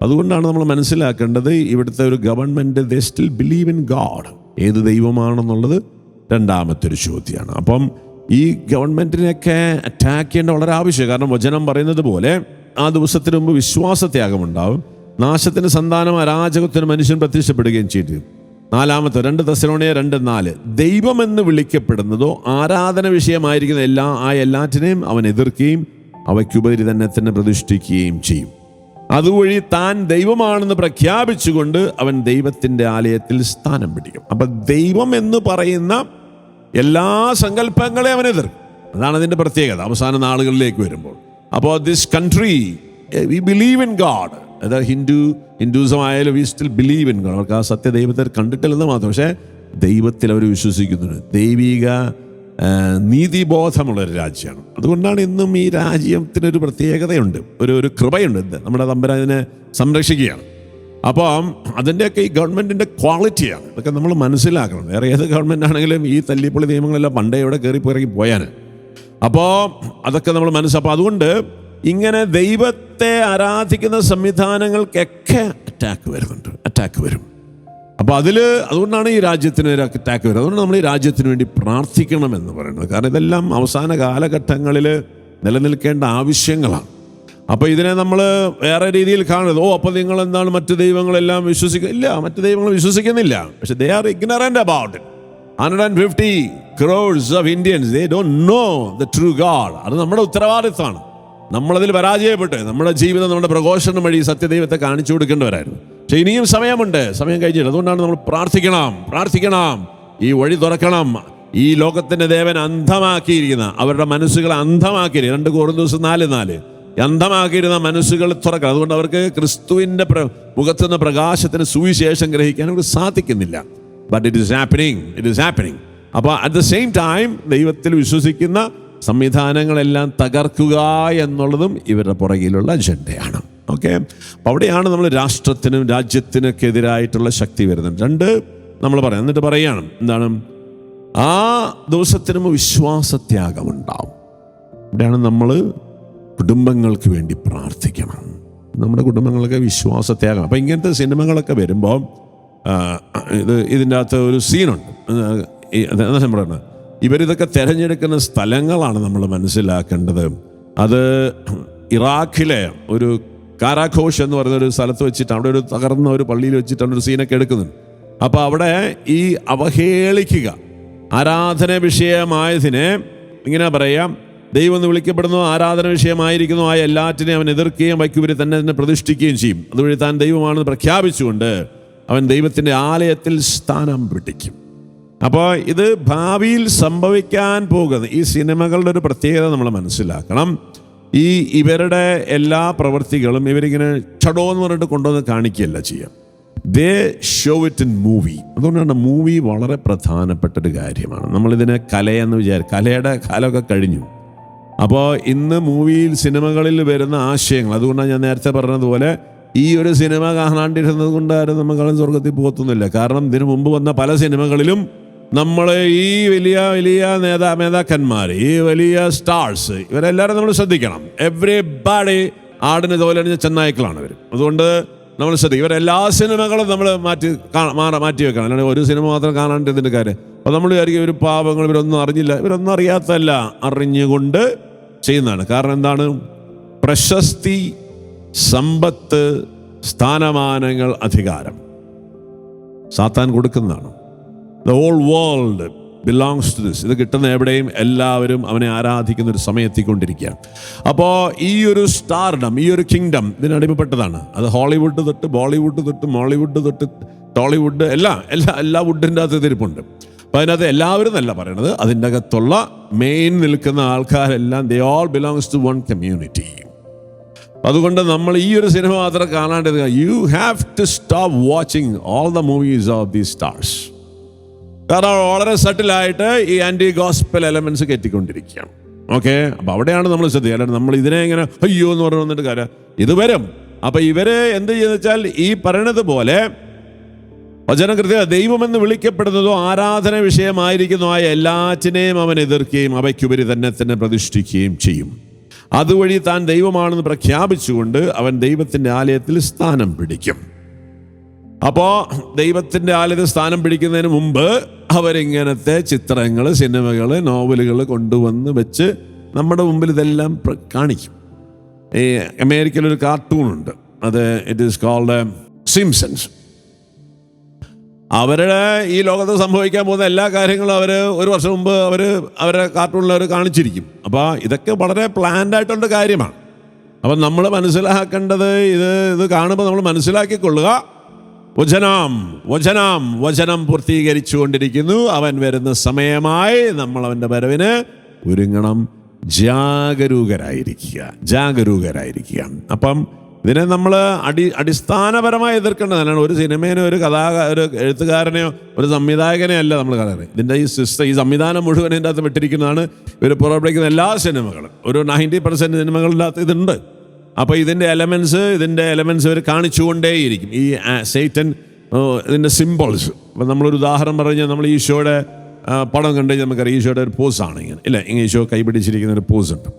അതുകൊണ്ടാണ് നമ്മൾ മനസ്സിലാക്കേണ്ടത്, ഇവിടുത്തെ ഒരു government they still believe in God. ഏത് ദൈവമാണെന്നുള്ളത് രണ്ടാമത്തെ ഒരു ചോദ്യമാണ്. അപ്പം ഈ ഗവൺമെൻറ്റിനെയൊക്കെ അറ്റാക്ക് ചെയ്യേണ്ട വളരെ ആവശ്യമാണ്. കാരണം വചനം പറയുന്നത് പോലെ ആ ദിവസത്തിന് മുമ്പ് വിശ്വാസത്യാഗമുണ്ടാവും, നാശത്തിന് സന്താനം അരാജകത്തിന് മനുഷ്യൻ പ്രത്യക്ഷപ്പെടുകയും ചെയ്തു. 4 2 തെസ്സലോനിക്കർ 2:4 ദൈവമെന്ന് വിളിക്കപ്പെടുന്നതോ ആരാധന വിഷയമായിരിക്കുന്ന എല്ലാറ്റിനെയും അവൻ എതിർക്കുകയും അവയ്ക്കുപരി തന്നെ പ്രതിഷ്ഠിക്കുകയും ചെയ്യും. അതുവഴി താൻ ദൈവമാണെന്ന് പ്രഖ്യാപിച്ചുകൊണ്ട് അവൻ ദൈവത്തിൻ്റെ ആലയത്തിൽ സ്ഥാനം പിടിക്കും. അപ്പം ദൈവം എന്ന് പറയുന്ന എല്ലാ സങ്കല്പങ്ങളെയും അവൻ എതിർക്കും. അതാണ് അതിൻ്റെ പ്രത്യേകത അവസാന നാളുകളിലേക്ക് വരുമ്പോൾ. അപ്പോൾ this country we believe in God. അത് ഹിന്ദുസം ആയാലും we still believe in God. അവർക്ക് ആ സത്യദൈവത്തെ കണ്ടിട്ടില്ലെന്ന് മാത്രം, പക്ഷേ ദൈവത്തിൽ അവർ വിശ്വസിക്കുന്നുണ്ട്. ദൈവിക നീതിബോധമുള്ളൊരു രാജ്യമാണ്. അതുകൊണ്ടാണ് ഇന്നും ഈ രാജ്യത്തിനൊരു പ്രത്യേകതയുണ്ട്, ഒരു കൃപയുണ്ട്. നമ്മുടെ തമ്പുരാൻ ഇതിനെ സംരക്ഷിക്കുകയാണ്. അപ്പം അതിൻ്റെയൊക്കെ ഈ ഗവൺമെൻറ്റിൻ്റെ ക്വാളിറ്റിയാണ്. ഇതൊക്കെ നമ്മൾ മനസ്സിലാക്കണം. വേറെ ഏത് ഗവൺമെൻറ് ആണെങ്കിലും ഈ തല്ലിപ്പൊളി നിയമങ്ങളെല്ലാം പണ്ടേ ഇവിടെ കയറിപ്പോയി പോയാൻ. അപ്പോൾ അതൊക്കെ നമ്മൾ അപ്പോൾ അതുകൊണ്ട് ഇങ്ങനെ ദൈവത്തെ ആരാധിക്കുന്ന സംവിധാനങ്ങൾക്കൊക്കെ അറ്റാക്ക് വരും. അപ്പോൾ അതുകൊണ്ടാണ് ഈ രാജ്യത്തിന് ഒരു അറ്റാക്ക് വരുന്നത്. അതുകൊണ്ട് നമ്മൾ ഈ രാജ്യത്തിന് വേണ്ടി പ്രാർത്ഥിക്കണമെന്ന് പറയുന്നത്. കാരണം ഇതെല്ലാം അവസാന കാലഘട്ടങ്ങളിൽ നിലനിൽക്കേണ്ട ആവശ്യങ്ങളാണ്. അപ്പോൾ ഇതിനെ നമ്മൾ വേറെ രീതിയിൽ കാണരുത്. അപ്പോൾ നിങ്ങൾ എന്താണ് മറ്റു ദൈവങ്ങളെല്ലാം വിശ്വസിക്കില്ല, മറ്റു ദൈവങ്ങൾ വിശ്വസിക്കുന്നില്ല. പക്ഷെ they are ignorant about it. 150 crores of Indians, they don't know the true God. അത് നമ്മുടെ ഉത്തരവാദിത്വമാണ്. നമ്മളതിൽ പരാജയപ്പെട്ട് നമ്മുടെ ജീവിതം നമ്മുടെ പ്രഘോഷണം വഴി സത്യദൈവത്തെ കാണിച്ചു കൊടുക്കേണ്ടവരായിരുന്നു. പക്ഷെ ഇനിയും സമയമുണ്ട്, സമയം കഴിഞ്ഞിട്ട്. അതുകൊണ്ടാണ് നമ്മൾ പ്രാർത്ഥിക്കണം, ഈ വഴി തുറക്കണം. ഈ ലോകത്തിന്റെ ദേവൻ അന്ധമാക്കിയിരിക്കുന്ന, അവരുടെ മനസ്സുകളെ അന്ധമാക്കിയിരിക്കുന്ന, 2 കൊരിന്ത്യർ 4:4 അന്ധമാക്കിയിരുന്ന മനസ്സുകൾ തുറക്കണം. അതുകൊണ്ട് അവർക്ക് ക്രിസ്തുവിന്റെ മുഖത്തുനിന്ന് പ്രകാശത്തിന് സുവിശേഷം ഗ്രഹിക്കാൻ അവർക്ക് സാധിക്കുന്നില്ല. But it is happening. അപ്പോൾ അറ്റ് ദ സെയിം ടൈം ദൈവത്തിൽ വിശ്വസിക്കുന്ന സംവിധാനങ്ങളെല്ലാം തകർക്കുക എന്നുള്ളതും ഇവരുടെ പുറകിലുള്ള അജണ്ടയാണ്. ഓക്കെ, അപ്പോൾ അവിടെയാണ് നമ്മൾ രാഷ്ട്രത്തിനും രാജ്യത്തിനൊക്കെ എതിരായിട്ടുള്ള ശക്തി വരുന്നത്. 2 നമ്മൾ പറയാം. എന്നിട്ട് പറയുകയാണ് എന്താണ്, ആ ദിവസത്തിനും വിശ്വാസത്യാഗം ഉണ്ടാവും. ഇവിടെയാണ് നമ്മൾ കുടുംബങ്ങൾക്ക് വേണ്ടി പ്രാർത്ഥിക്കണം. നമ്മുടെ കുടുംബങ്ങളൊക്കെ വിശ്വാസത്യാഗം. അപ്പം ഇങ്ങനത്തെ സിനിമകളൊക്കെ വരുമ്പോൾ ഇതിൻ്റെ അകത്ത് ഒരു സീനുണ്ട്. എന്താ പറയുന്നത്, ഇവരിതൊക്കെ തിരഞ്ഞെടുക്കുന്ന സ്ഥലങ്ങളാണ് നമ്മൾ മനസ്സിലാക്കേണ്ടത്. അത് ഇറാഖിലെ ഒരു കാരാഘോഷ് എന്ന് പറയുന്ന ഒരു സ്ഥലത്ത് വെച്ചിട്ട്, അവിടെ ഒരു തകർന്ന ഒരു പള്ളിയിൽ വെച്ചിട്ടാണ് ഒരു സീനൊക്കെ എടുക്കുന്നുണ്ട്. അപ്പോൾ അവിടെ ഈ അവഹേളിക്കുക, ആരാധന വിഷയമായതിനെ ഇങ്ങനെ പറയാം, ദൈവം എന്ന് വിളിക്കപ്പെടുന്നു, ആരാധന വിഷയമായിരിക്കുന്നു ആയ എല്ലാറ്റിനെയും അവൻ എതിർക്കുകയും വയ്ക്കുവരെ തന്നെ പ്രതിഷ്ഠിക്കുകയും ചെയ്യും. അതുവഴി താൻ ദൈവമാണെന്ന് പ്രഖ്യാപിച്ചുകൊണ്ട് അവൻ ദൈവത്തിൻ്റെ ആലയത്തിൽ സ്ഥാനം പിടിക്കും. അപ്പോൾ ഇത് ഭാവിയിൽ സംഭവിക്കാൻ പോകുന്ന ഈ സിനിമകളുടെ ഒരു പ്രത്യേകത നമ്മൾ മനസ്സിലാക്കണം. ഇവരുടെ എല്ലാ പ്രവൃത്തികളും ഇവരിങ്ങനെ ചടോ എന്ന് പറഞ്ഞിട്ട് കൊണ്ടുവന്ന് കാണിക്കുകയല്ല ചെയ്യാം. ദേ ഷോ ഇറ്റ് ഇൻ മൂവി. അതുകൊണ്ടാണ് മൂവി വളരെ പ്രധാനപ്പെട്ടൊരു കാര്യമാണ്. നമ്മളിതിനെ കലയെന്ന് കലയുടെ കാലമൊക്കെ കഴിഞ്ഞു. അപ്പോൾ ഇന്ന് മൂവിയിൽ സിനിമകളിൽ വരുന്ന ആശയങ്ങൾ, അതുകൊണ്ടാണ് ഞാൻ നേരത്തെ പറഞ്ഞതുപോലെ ഈ ഒരു സിനിമ കാണാണ്ടിരുന്നത് കൊണ്ടാരും നമ്മൾ സ്വർഗത്തിൽ പോകത്തൊന്നുമില്ല. കാരണം ഇതിനു മുമ്പ് വന്ന പല സിനിമകളിലും നമ്മൾ ഈ വലിയ വലിയ നേതാക്കന്മാർ, ഈ വലിയ സ്റ്റാർസ്, ഇവരെല്ലാവരും നമ്മൾ ശ്രദ്ധിക്കണം. എവ്രിബഡി ആടിന് തോലണിഞ്ഞ ചെന്നായ്ക്കളാണ് ഇവർ. അതുകൊണ്ട് നമ്മൾ ശ്രദ്ധിക്കും. ഇവരെല്ലാ സിനിമകളും നമ്മൾ മാറ്റി വെക്കണം. അല്ലാണ്ട് ഒരു സിനിമ മാത്രം കാണാണ്ടിരുന്നതിൻ്റെ കാര്യം. അപ്പോൾ നമ്മൾ വിചാരിക്കും ഇവർ പാപങ്ങൾ, ഇവരൊന്നും അറിഞ്ഞില്ല. ഇവരൊന്നും അറിയാത്തല്ല, അറിഞ്ഞുകൊണ്ട് ചെയ്യുന്നതാണ്. കാരണം എന്താണ്, പ്രശസ്തി, സമ്പത്ത്, സ്ഥാനമാനങ്ങൾ, അധികാരം സാത്താൻ കൊടുക്കുന്നതാണ്. The whole world belongs to this. ഇത് കിട്ടുന്ന എവിടെയും എല്ലാവരും അവനെ ആരാധിക്കുന്ന ഒരു സമയത്തിക്കൊണ്ടിരിക്കുകയാണ്. അപ്പോൾ ഈ ഒരു സ്റ്റാർഡം, ഈ ഒരു കിങ്ഡം ഇതിനടിമപ്പെട്ടതാണ്. അത് ഹോളിവുഡ് തൊട്ട് ബോളിവുഡ് തൊട്ട് മോളിവുഡ് തൊട്ട് ടോളിവുഡ് എല്ലാ വുഡിൻ്റെ അകത്ത് തിരിപ്പുണ്ട്. അപ്പോൾ അതിനകത്ത് എല്ലാവരും എന്നല്ല പറയണത്, അതിൻ്റെ അകത്തുള്ള മെയിൻ നിൽക്കുന്ന ആൾക്കാരെല്ലാം they all belongs to one community. അതുകൊണ്ട് നമ്മൾ ഈ ഒരു സിനിമ മാത്രം കാണാണ്ട് you have to stop watching all the movies of the stars. കാരണം വളരെ സട്ടിലായിട്ട് ഈ ആൻറ്റി ഗോസ്പൽ എലമെന്റ്സ് കയറ്റിക്കൊണ്ടിരിക്കുകയാണ്. ഓക്കെ, അപ്പോൾ അവിടെയാണ് നമ്മൾ ശ്രദ്ധിക്കുക. അല്ലാണ്ട് നമ്മൾ ഇതിനെ ഇങ്ങനെ അയ്യോ എന്ന് പറഞ്ഞു വന്നിട്ട് കാര്യം ഇത് വരും. അപ്പം ഇവര് എന്ത് ചെയ്യുന്ന വെച്ചാൽ ഈ പറയണത് പോലെ വചനം കൃത്യം ദൈവമെന്ന് വിളിക്കപ്പെടുന്നതോ ആരാധന വിഷയമായിരിക്കുന്നതോ ആയ എല്ലാറ്റിനെയും അവൻ എതിർക്കുകയും അവയ്ക്കുപരി തന്നെ പ്രതിഷ്ഠിക്കുകയും ചെയ്യും. അതുവഴി താൻ ദൈവമാണെന്ന് പ്രഖ്യാപിച്ചുകൊണ്ട് അവൻ ദൈവത്തിൻ്റെ ആലയത്തിൽ സ്ഥാനം പിടിക്കും. അപ്പോൾ ദൈവത്തിൻ്റെ ആലയത്തിൽ സ്ഥാനം പിടിക്കുന്നതിന് മുമ്പ് അവരിങ്ങനത്തെ ചിത്രങ്ങൾ, സിനിമകൾ, നോവലുകൾ കൊണ്ടുവന്ന് വെച്ച് നമ്മുടെ മുമ്പിൽ ഇതെല്ലാം കാണിക്കും. ഈ അമേരിക്കയിലൊരു കാർട്ടൂണുണ്ട്, അത് ഇറ്റ് ഈസ് കോൾഡ് സിംപ്സൺസ്. അവരുടെ ഈ ലോകത്ത് സംഭവിക്കാൻ പോകുന്ന എല്ലാ കാര്യങ്ങളും അവർ ഒരു വർഷം മുമ്പ് അവരുടെ കാർട്ടൂണിൽ അവർ കാണിച്ചിരിക്കും. അപ്പോൾ ഇതൊക്കെ വളരെ പ്ലാൻഡ് ആയിട്ടുള്ള കാര്യമാണ്. അപ്പം നമ്മൾ മനസ്സിലാക്കേണ്ടത് ഇത് കാണുമ്പോൾ നമ്മൾ മനസ്സിലാക്കിക്കൊള്ളുക, വചനം പൂർത്തീകരിച്ചു കൊണ്ടിരിക്കുന്നു. അവൻ വരുന്ന സമയമായി നമ്മൾ അവൻ്റെ വരവിന് ഒരുങ്ങണം. ജാഗരൂകരായിരിക്കുക. അപ്പം ഇതിനെ നമ്മൾ അടിസ്ഥാനപരമായി എതിർക്കേണ്ടതാണ്. ഒരു സിനിമേനോ ഒരു ഒരു എഴുത്തുകാരനെയോ ഒരു സംവിധായകനെയോ അല്ല നമ്മൾ കാണുന്നത്. ഇതിൻ്റെ ഈ സംവിധാനം മുഴുവൻ ഇതിൻ്റെ അകത്ത് വിട്ടിരിക്കുന്നതാണ്. ഇവർ പുറപ്പെടുവിക്കുന്ന എല്ലാ സിനിമകളും, ഒരു 90% സിനിമകളുടെ അകത്ത് ഇതുണ്ട്. അപ്പോൾ ഇതിൻ്റെ എലമെൻറ്റ്സ് ഇവർ കാണിച്ചുകൊണ്ടേയിരിക്കും. ഈ സൈറ്റൻ, ഇതിൻ്റെ സിംബോൾസ്. അപ്പം നമ്മളൊരു ഉദാഹരണം പറഞ്ഞാൽ, നമ്മൾ ഈശോയുടെ പടം കണ്ടു കഴിഞ്ഞാൽ നമുക്കറിയാം ഈശോയുടെ ഒരു പോസാണ് ഇങ്ങനെ, ഇല്ല, ഇങ്ങനെ ഈശോ കൈപിടിച്ചിരിക്കുന്ന ഒരു പോസ് ഉണ്ട്.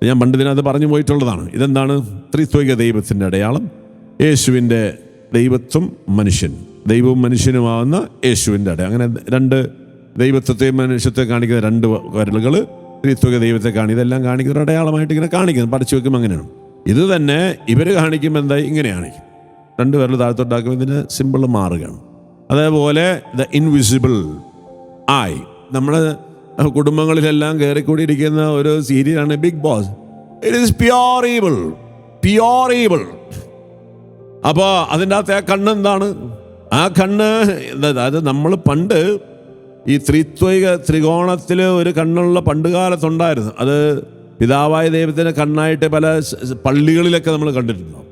ഞാൻ പണ്ട് ഇതിനകത്ത് പറഞ്ഞു പോയിട്ടുള്ളതാണ്. ഇതെന്താണ്? ത്രിത്വിക ദൈവത്തിൻ്റെ അടയാളം, യേശുവിൻ്റെ ദൈവത്വം, ദൈവവും മനുഷ്യനുമാവുന്ന യേശുവിൻ്റെ അടയാളം. അങ്ങനെ 2 ദൈവത്വത്തെയും മനുഷ്യത്വത്തെ കാണിക്കുന്ന 2 വിരലുകൾ, ത്രിത്വിക ദൈവത്തെ ഇതെല്ലാം കാണിക്കുന്ന ഒരു അടയാളമായിട്ട് ഇങ്ങനെ കാണിക്കുന്നത്, പറിച്ചു വെക്കുമ്പോൾ അങ്ങനെയാണ്. ഇത് തന്നെ ഇവർ കാണിക്കുമ്പോൾ എന്തായി ഇങ്ങനെയാണ്, 2 വിരൽ താഴത്തോട്ടാക്കുമ്പോൾ ഇതിന് സിമ്പിൾ മാറുകയാണ്. അതേപോലെ ദ ഇൻവിസിബിൾ ഐ, നമ്മുടെ കുടുംബങ്ങളിലെല്ലാം കയറിക്കൂടിയിരിക്കുന്ന ഒരു സീരിയലാണ് Bigg Boss. It is pure evil, pure evil. അപ്പോൾ അതിൻ്റെ അകത്ത് ആ കണ്ണ് എന്താണ്? ആ കണ്ണ് അതായത് നമ്മൾ പണ്ട് ഈ ത്രികോണത്തിൽ ഒരു കണ്ണുള്ള പണ്ട് കാലത്തുണ്ടായിരുന്നു. അത് പിതാവായ ദൈവത്തിൻ്റെ കണ്ണായിട്ട് പല പള്ളികളിലൊക്കെ നമ്മൾ കണ്ടിട്ടുണ്ടാവും.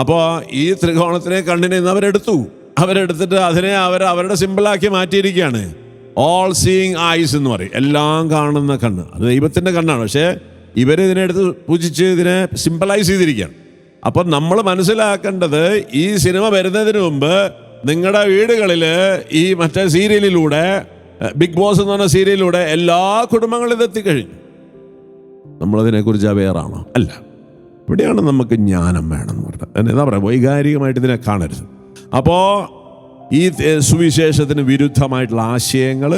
അപ്പോൾ ഈ ത്രികോണത്തിലെ കണ്ണിനെ ഇന്ന് അവരെടുത്തിട്ട് അതിനെ അവരുടെ സിമ്പിളാക്കി മാറ്റിയിരിക്കുകയാണ്. ഓൾ സീയിങ് ഐസ് എന്ന് പറയും, എല്ലാം കാണുന്ന കണ്ണ്. അത് ദൈവത്തിൻ്റെ കണ്ണാണ്. പക്ഷേ ഇവരിതിനെടുത്ത് പൂജിച്ച് ഇതിനെ സിമ്പിളൈസ് ചെയ്തിരിക്കുകയാണ്. അപ്പം നമ്മൾ മനസ്സിലാക്കേണ്ടത്, ഈ സിനിമ വരുന്നതിന് മുമ്പ് നിങ്ങളുടെ വീടുകളിൽ ഈ മറ്റേ സീരിയലിലൂടെ, ബിഗ് ബോസ് എന്ന് പറഞ്ഞ സീരിയലിലൂടെ എല്ലാ കുടുംബങ്ങളും ഇതെത്തിക്കഴിഞ്ഞു. നമ്മളതിനെക്കുറിച്ച് അവെയറാണോ? അല്ല. ഇവിടെയാണ് നമുക്ക് ജ്ഞാനം വേണമെന്ന് പറഞ്ഞത്. എന്താ പറയുക, വൈകാരികമായിട്ട് ഇതിനെ കാണരുത്. അപ്പോൾ ഈ സുവിശേഷത്തിന് വിരുദ്ധമായിട്ടുള്ള ആശയങ്ങൾ,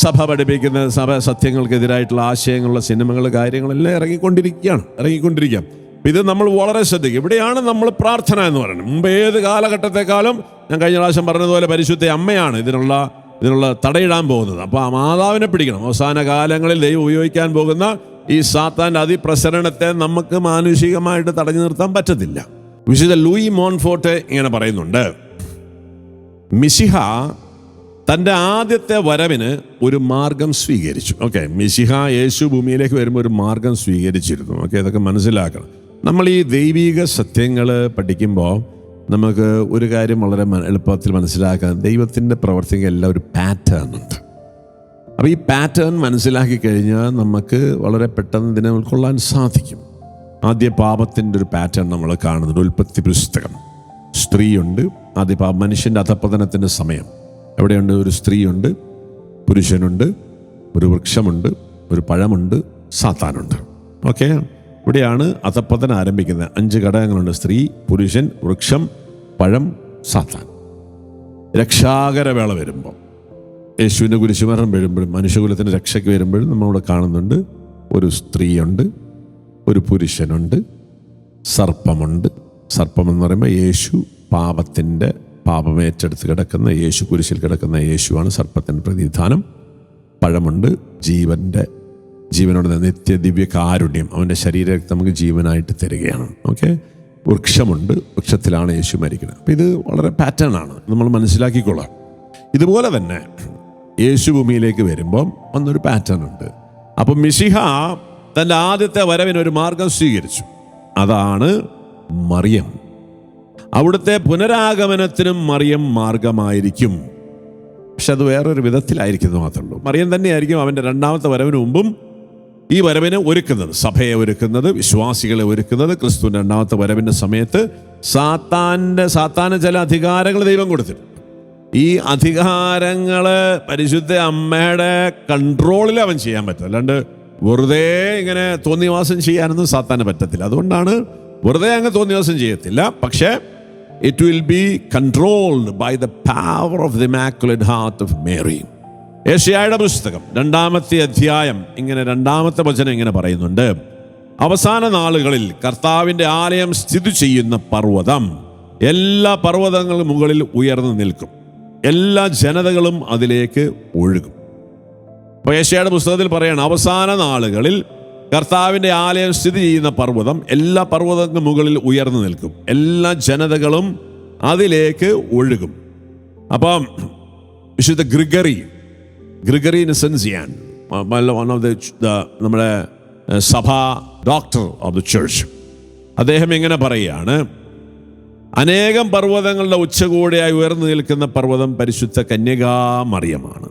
സഭ പഠിപ്പിക്കുന്ന സത്യങ്ങൾക്കെതിരായിട്ടുള്ള ആശയങ്ങളുള്ള സിനിമകൾ, കാര്യങ്ങളെല്ലാം ഇറങ്ങിക്കൊണ്ടിരിക്കുകയാണ്. ഇത് നമ്മൾ വളരെ ശ്രദ്ധിക്കും. ഇവിടെയാണ് നമ്മൾ പ്രാർത്ഥന എന്ന് പറയുന്നത്. മുമ്പ് ഏത് കാലഘട്ടത്തെക്കാളും ഞാൻ കഴിഞ്ഞ പ്രാവശ്യം പറഞ്ഞതുപോലെ പരിശുദ്ധ അമ്മയാണ് ഇതിനുള്ള തടയിടാൻ പോകുന്നത്. അപ്പോൾ ആ മാതാവിനെ പിടിക്കണം. അവസാന കാലങ്ങളിൽ ദൈവം ഉപയോഗിക്കാൻ പോകുന്ന ഈ സാത്താൻ്റെ അതിപ്രസരണത്തെ നമുക്ക് മാനുഷികമായിട്ട് തടഞ്ഞു നിർത്താൻ പറ്റത്തില്ല. വിശുദ്ധ ലൂയി മോൺഫോർട്ട് ഇങ്ങനെ പറയുന്നുണ്ട്, മിശിഹ തൻ്റെ ആദ്യത്തെ വരവിന് ഒരു മാർഗം സ്വീകരിച്ചു. ഓക്കെ, മിശിഹ യേശു ഭൂമിയിലേക്ക് വരുമ്പോൾ ഒരു മാർഗം സ്വീകരിച്ചിരുന്നു. ഓക്കെ, ഇതൊക്കെ മനസ്സിലാക്കണം. നമ്മൾ ഈ ദൈവിക സത്യങ്ങൾ പഠിക്കുമ്പോൾ നമുക്ക് ഒരു കാര്യം വളരെ എളുപ്പത്തിൽ മനസ്സിലാക്കാൻ, ദൈവത്തിൻ്റെ പ്രവർത്തിക്ക് എല്ലാം ഒരു പാറ്റേൺ ഉണ്ട്. അപ്പോൾ ഈ പാറ്റേൺ മനസ്സിലാക്കി കഴിഞ്ഞാൽ നമുക്ക് വളരെ പെട്ടെന്ന് ഇതിനെ ഉൾക്കൊള്ളാൻ സാധിക്കും. ആദ്യ പാപത്തിൻ്റെ ഒരു പാറ്റേൺ നമ്മൾ കാണുന്നുണ്ട്. ഉൽപ്പത്തി പുസ്തകം, സ്ത്രീയുണ്ട്. ആദ്യ മനുഷ്യൻ്റെ അധപ്പതനത്തിൻ്റെ സമയം എവിടെയുണ്ട്? ഒരു സ്ത്രീയുണ്ട്, പുരുഷനുണ്ട്, ഒരു വൃക്ഷമുണ്ട്, ഒരു പഴമുണ്ട്, സാത്താനുണ്ട്. ഓക്കെ, ഇവിടെയാണ് അധപ്പതനം ആരംഭിക്കുന്നത്. 5 ഘടകങ്ങളുണ്ട്: സ്ത്രീ, പുരുഷൻ, വൃക്ഷം, പഴം, സാത്താൻ. രക്ഷാകരവേള വരുമ്പോൾ, യേശുവിൻ്റെ കുരിശുമരണം വരുമ്പോഴും മനുഷ്യകുലത്തിൻ്റെ രക്ഷയ്ക്ക് വരുമ്പോഴും നമ്മളിവിടെ കാണുന്നുണ്ട് ഒരു സ്ത്രീയുണ്ട്, ഒരു പുരുഷനുണ്ട്, സർപ്പമുണ്ട്. സർപ്പം എന്ന് പറയുമ്പോൾ യേശു പാപമേറ്റെടുത്ത് കിടക്കുന്ന യേശു, കുരിശിൽ കിടക്കുന്ന യേശുവാണ് സർപ്പത്തിൻ്റെ പ്രതിനിധാനം. പഴമുണ്ട്, ജീവനോട് നിത്യ ദിവ്യ കാരുണ്യം, അവൻ്റെ ശരീരരക്തം നമുക്ക് ജീവനായിട്ട് തരികയാണ്. ഓക്കെ, വൃക്ഷമുണ്ട്, വൃക്ഷത്തിലാണ് യേശു മരിക്കുന്നത്. അപ്പം ഇത് വളരെ പാറ്റേൺ ആണ്, നമ്മൾ മനസ്സിലാക്കിക്കൊള്ളാം. ഇതുപോലെ തന്നെ യേശു ഭൂമിയിലേക്ക് വരുമ്പം ഒന്നൊരു പാറ്റേൺ ഉണ്ട്. അപ്പം മിശിഹ തൻ്റെ ആദ്യത്തെ വരവിന് ഒരു മാർഗം സ്വീകരിച്ചു. അതാണ് മറിയം. അവിടുത്തെ പുനരാഗമനത്തിനും മറിയം മാർഗമായിരിക്കും. പക്ഷെ അത് വേറൊരു വിധത്തിലായിരിക്കുന്നത് മാത്രമേ ഉള്ളൂ. മറിയം തന്നെയായിരിക്കും അവൻ്റെ രണ്ടാമത്തെ വരവിന് മുമ്പും ഈ വരവിനെ ഒരുക്കുന്നത്, സഭയെ ഒരുക്കുന്നത്, വിശ്വാസികളെ ഒരുക്കുന്നത്. ക്രിസ്തുവിൻ്റെ രണ്ടാമത്തെ വരവിൻ്റെ സമയത്ത് സാത്താന് ചില അധികാരങ്ങൾ ദൈവം കൊടുത്തിട്ടുണ്ട്. ഈ അധികാരങ്ങൾ പരിശുദ്ധ അമ്മയുടെ കൺട്രോളിൽ അവൻ ചെയ്യാൻ പറ്റും. അല്ലാണ്ട് വെറുതെ ഇങ്ങനെ തോന്നിവാസം ചെയ്യാനൊന്നും സാത്താന് പറ്റത്തില്ല. അതുകൊണ്ടാണ് വെറുതെ അങ്ങ് തോന്നിവാസം ചെയ്യത്തില്ല. പക്ഷേ it will be controlled by the power of the Immaculate Heart of Mary. യെശയ്യായുടെ പുസ്തകം 2-ാമത്തെ അധ്യായം ഇങ്ങനെ 2-ാമത്തെ വചനം ഇങ്ങനെ പറയുന്നുണ്ട്, അവസാന നാളുകളിൽ കർത്താവിൻ്റെ ആലയം സ്ഥിതി ചെയ്യുന്ന പർവ്വതം എല്ലാ പർവ്വതങ്ങളും മുകളിൽ ഉയർന്നു നിൽക്കും, എല്ലാ ജനതകളും അതിലേക്ക് ഒഴുകും. അപ്പോൾ യെശയ്യായുടെ പുസ്തകത്തിൽ പറയണം, അവസാന നാളുകളിൽ കർത്താവിൻ്റെ ആലയം സ്ഥിതി ചെയ്യുന്ന പർവ്വതം എല്ലാ പർവ്വതങ്ങൾക്ക് മുകളിൽ ഉയർന്നു നിൽക്കും, എല്ലാ ജനതകളും അതിലേക്ക് ഒഴുകും. അപ്പം വിശുദ്ധ ഗ്രിഗറി നിസൻസിയാൻ, വൺ ഓഫ് നമ്മുടെ സഭാ ഡോക്ടർ ഓഫ് ദ ചർച്ച്, അദ്ദേഹം ഇങ്ങനെ പറയുകയാണ്, അനേകം പർവ്വതങ്ങളുടെ ഉച്ചകോടിയായി ഉയർന്നു നിൽക്കുന്ന പർവ്വതം പരിശുദ്ധ കന്യകാമറിയമാണ്.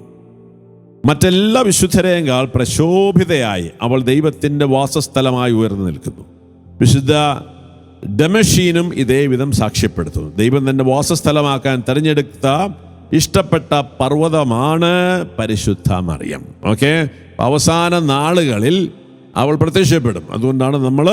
മറ്റെല്ലാ വിശുദ്ധരേക്കാൾ പ്രശോഭിതയായി അവൾ ദൈവത്തിൻ്റെ വാസസ്ഥലമായി ഉയർന്നു നിൽക്കുന്നു. വിശുദ്ധ ഡമഷീനും ഇതേ വിധം സാക്ഷ്യപ്പെടുത്തുന്നു. ദൈവം തൻ്റെ വാസസ്ഥലമാക്കാൻ തിരഞ്ഞെടുത്ത ഇഷ്ടപ്പെട്ട പർവ്വതമാണ് പരിശുദ്ധ മറിയം. ഓക്കെ, അവസാന നാളുകളിൽ അവൾ പ്രത്യക്ഷപ്പെടും. അതുകൊണ്ടാണ് നമ്മൾ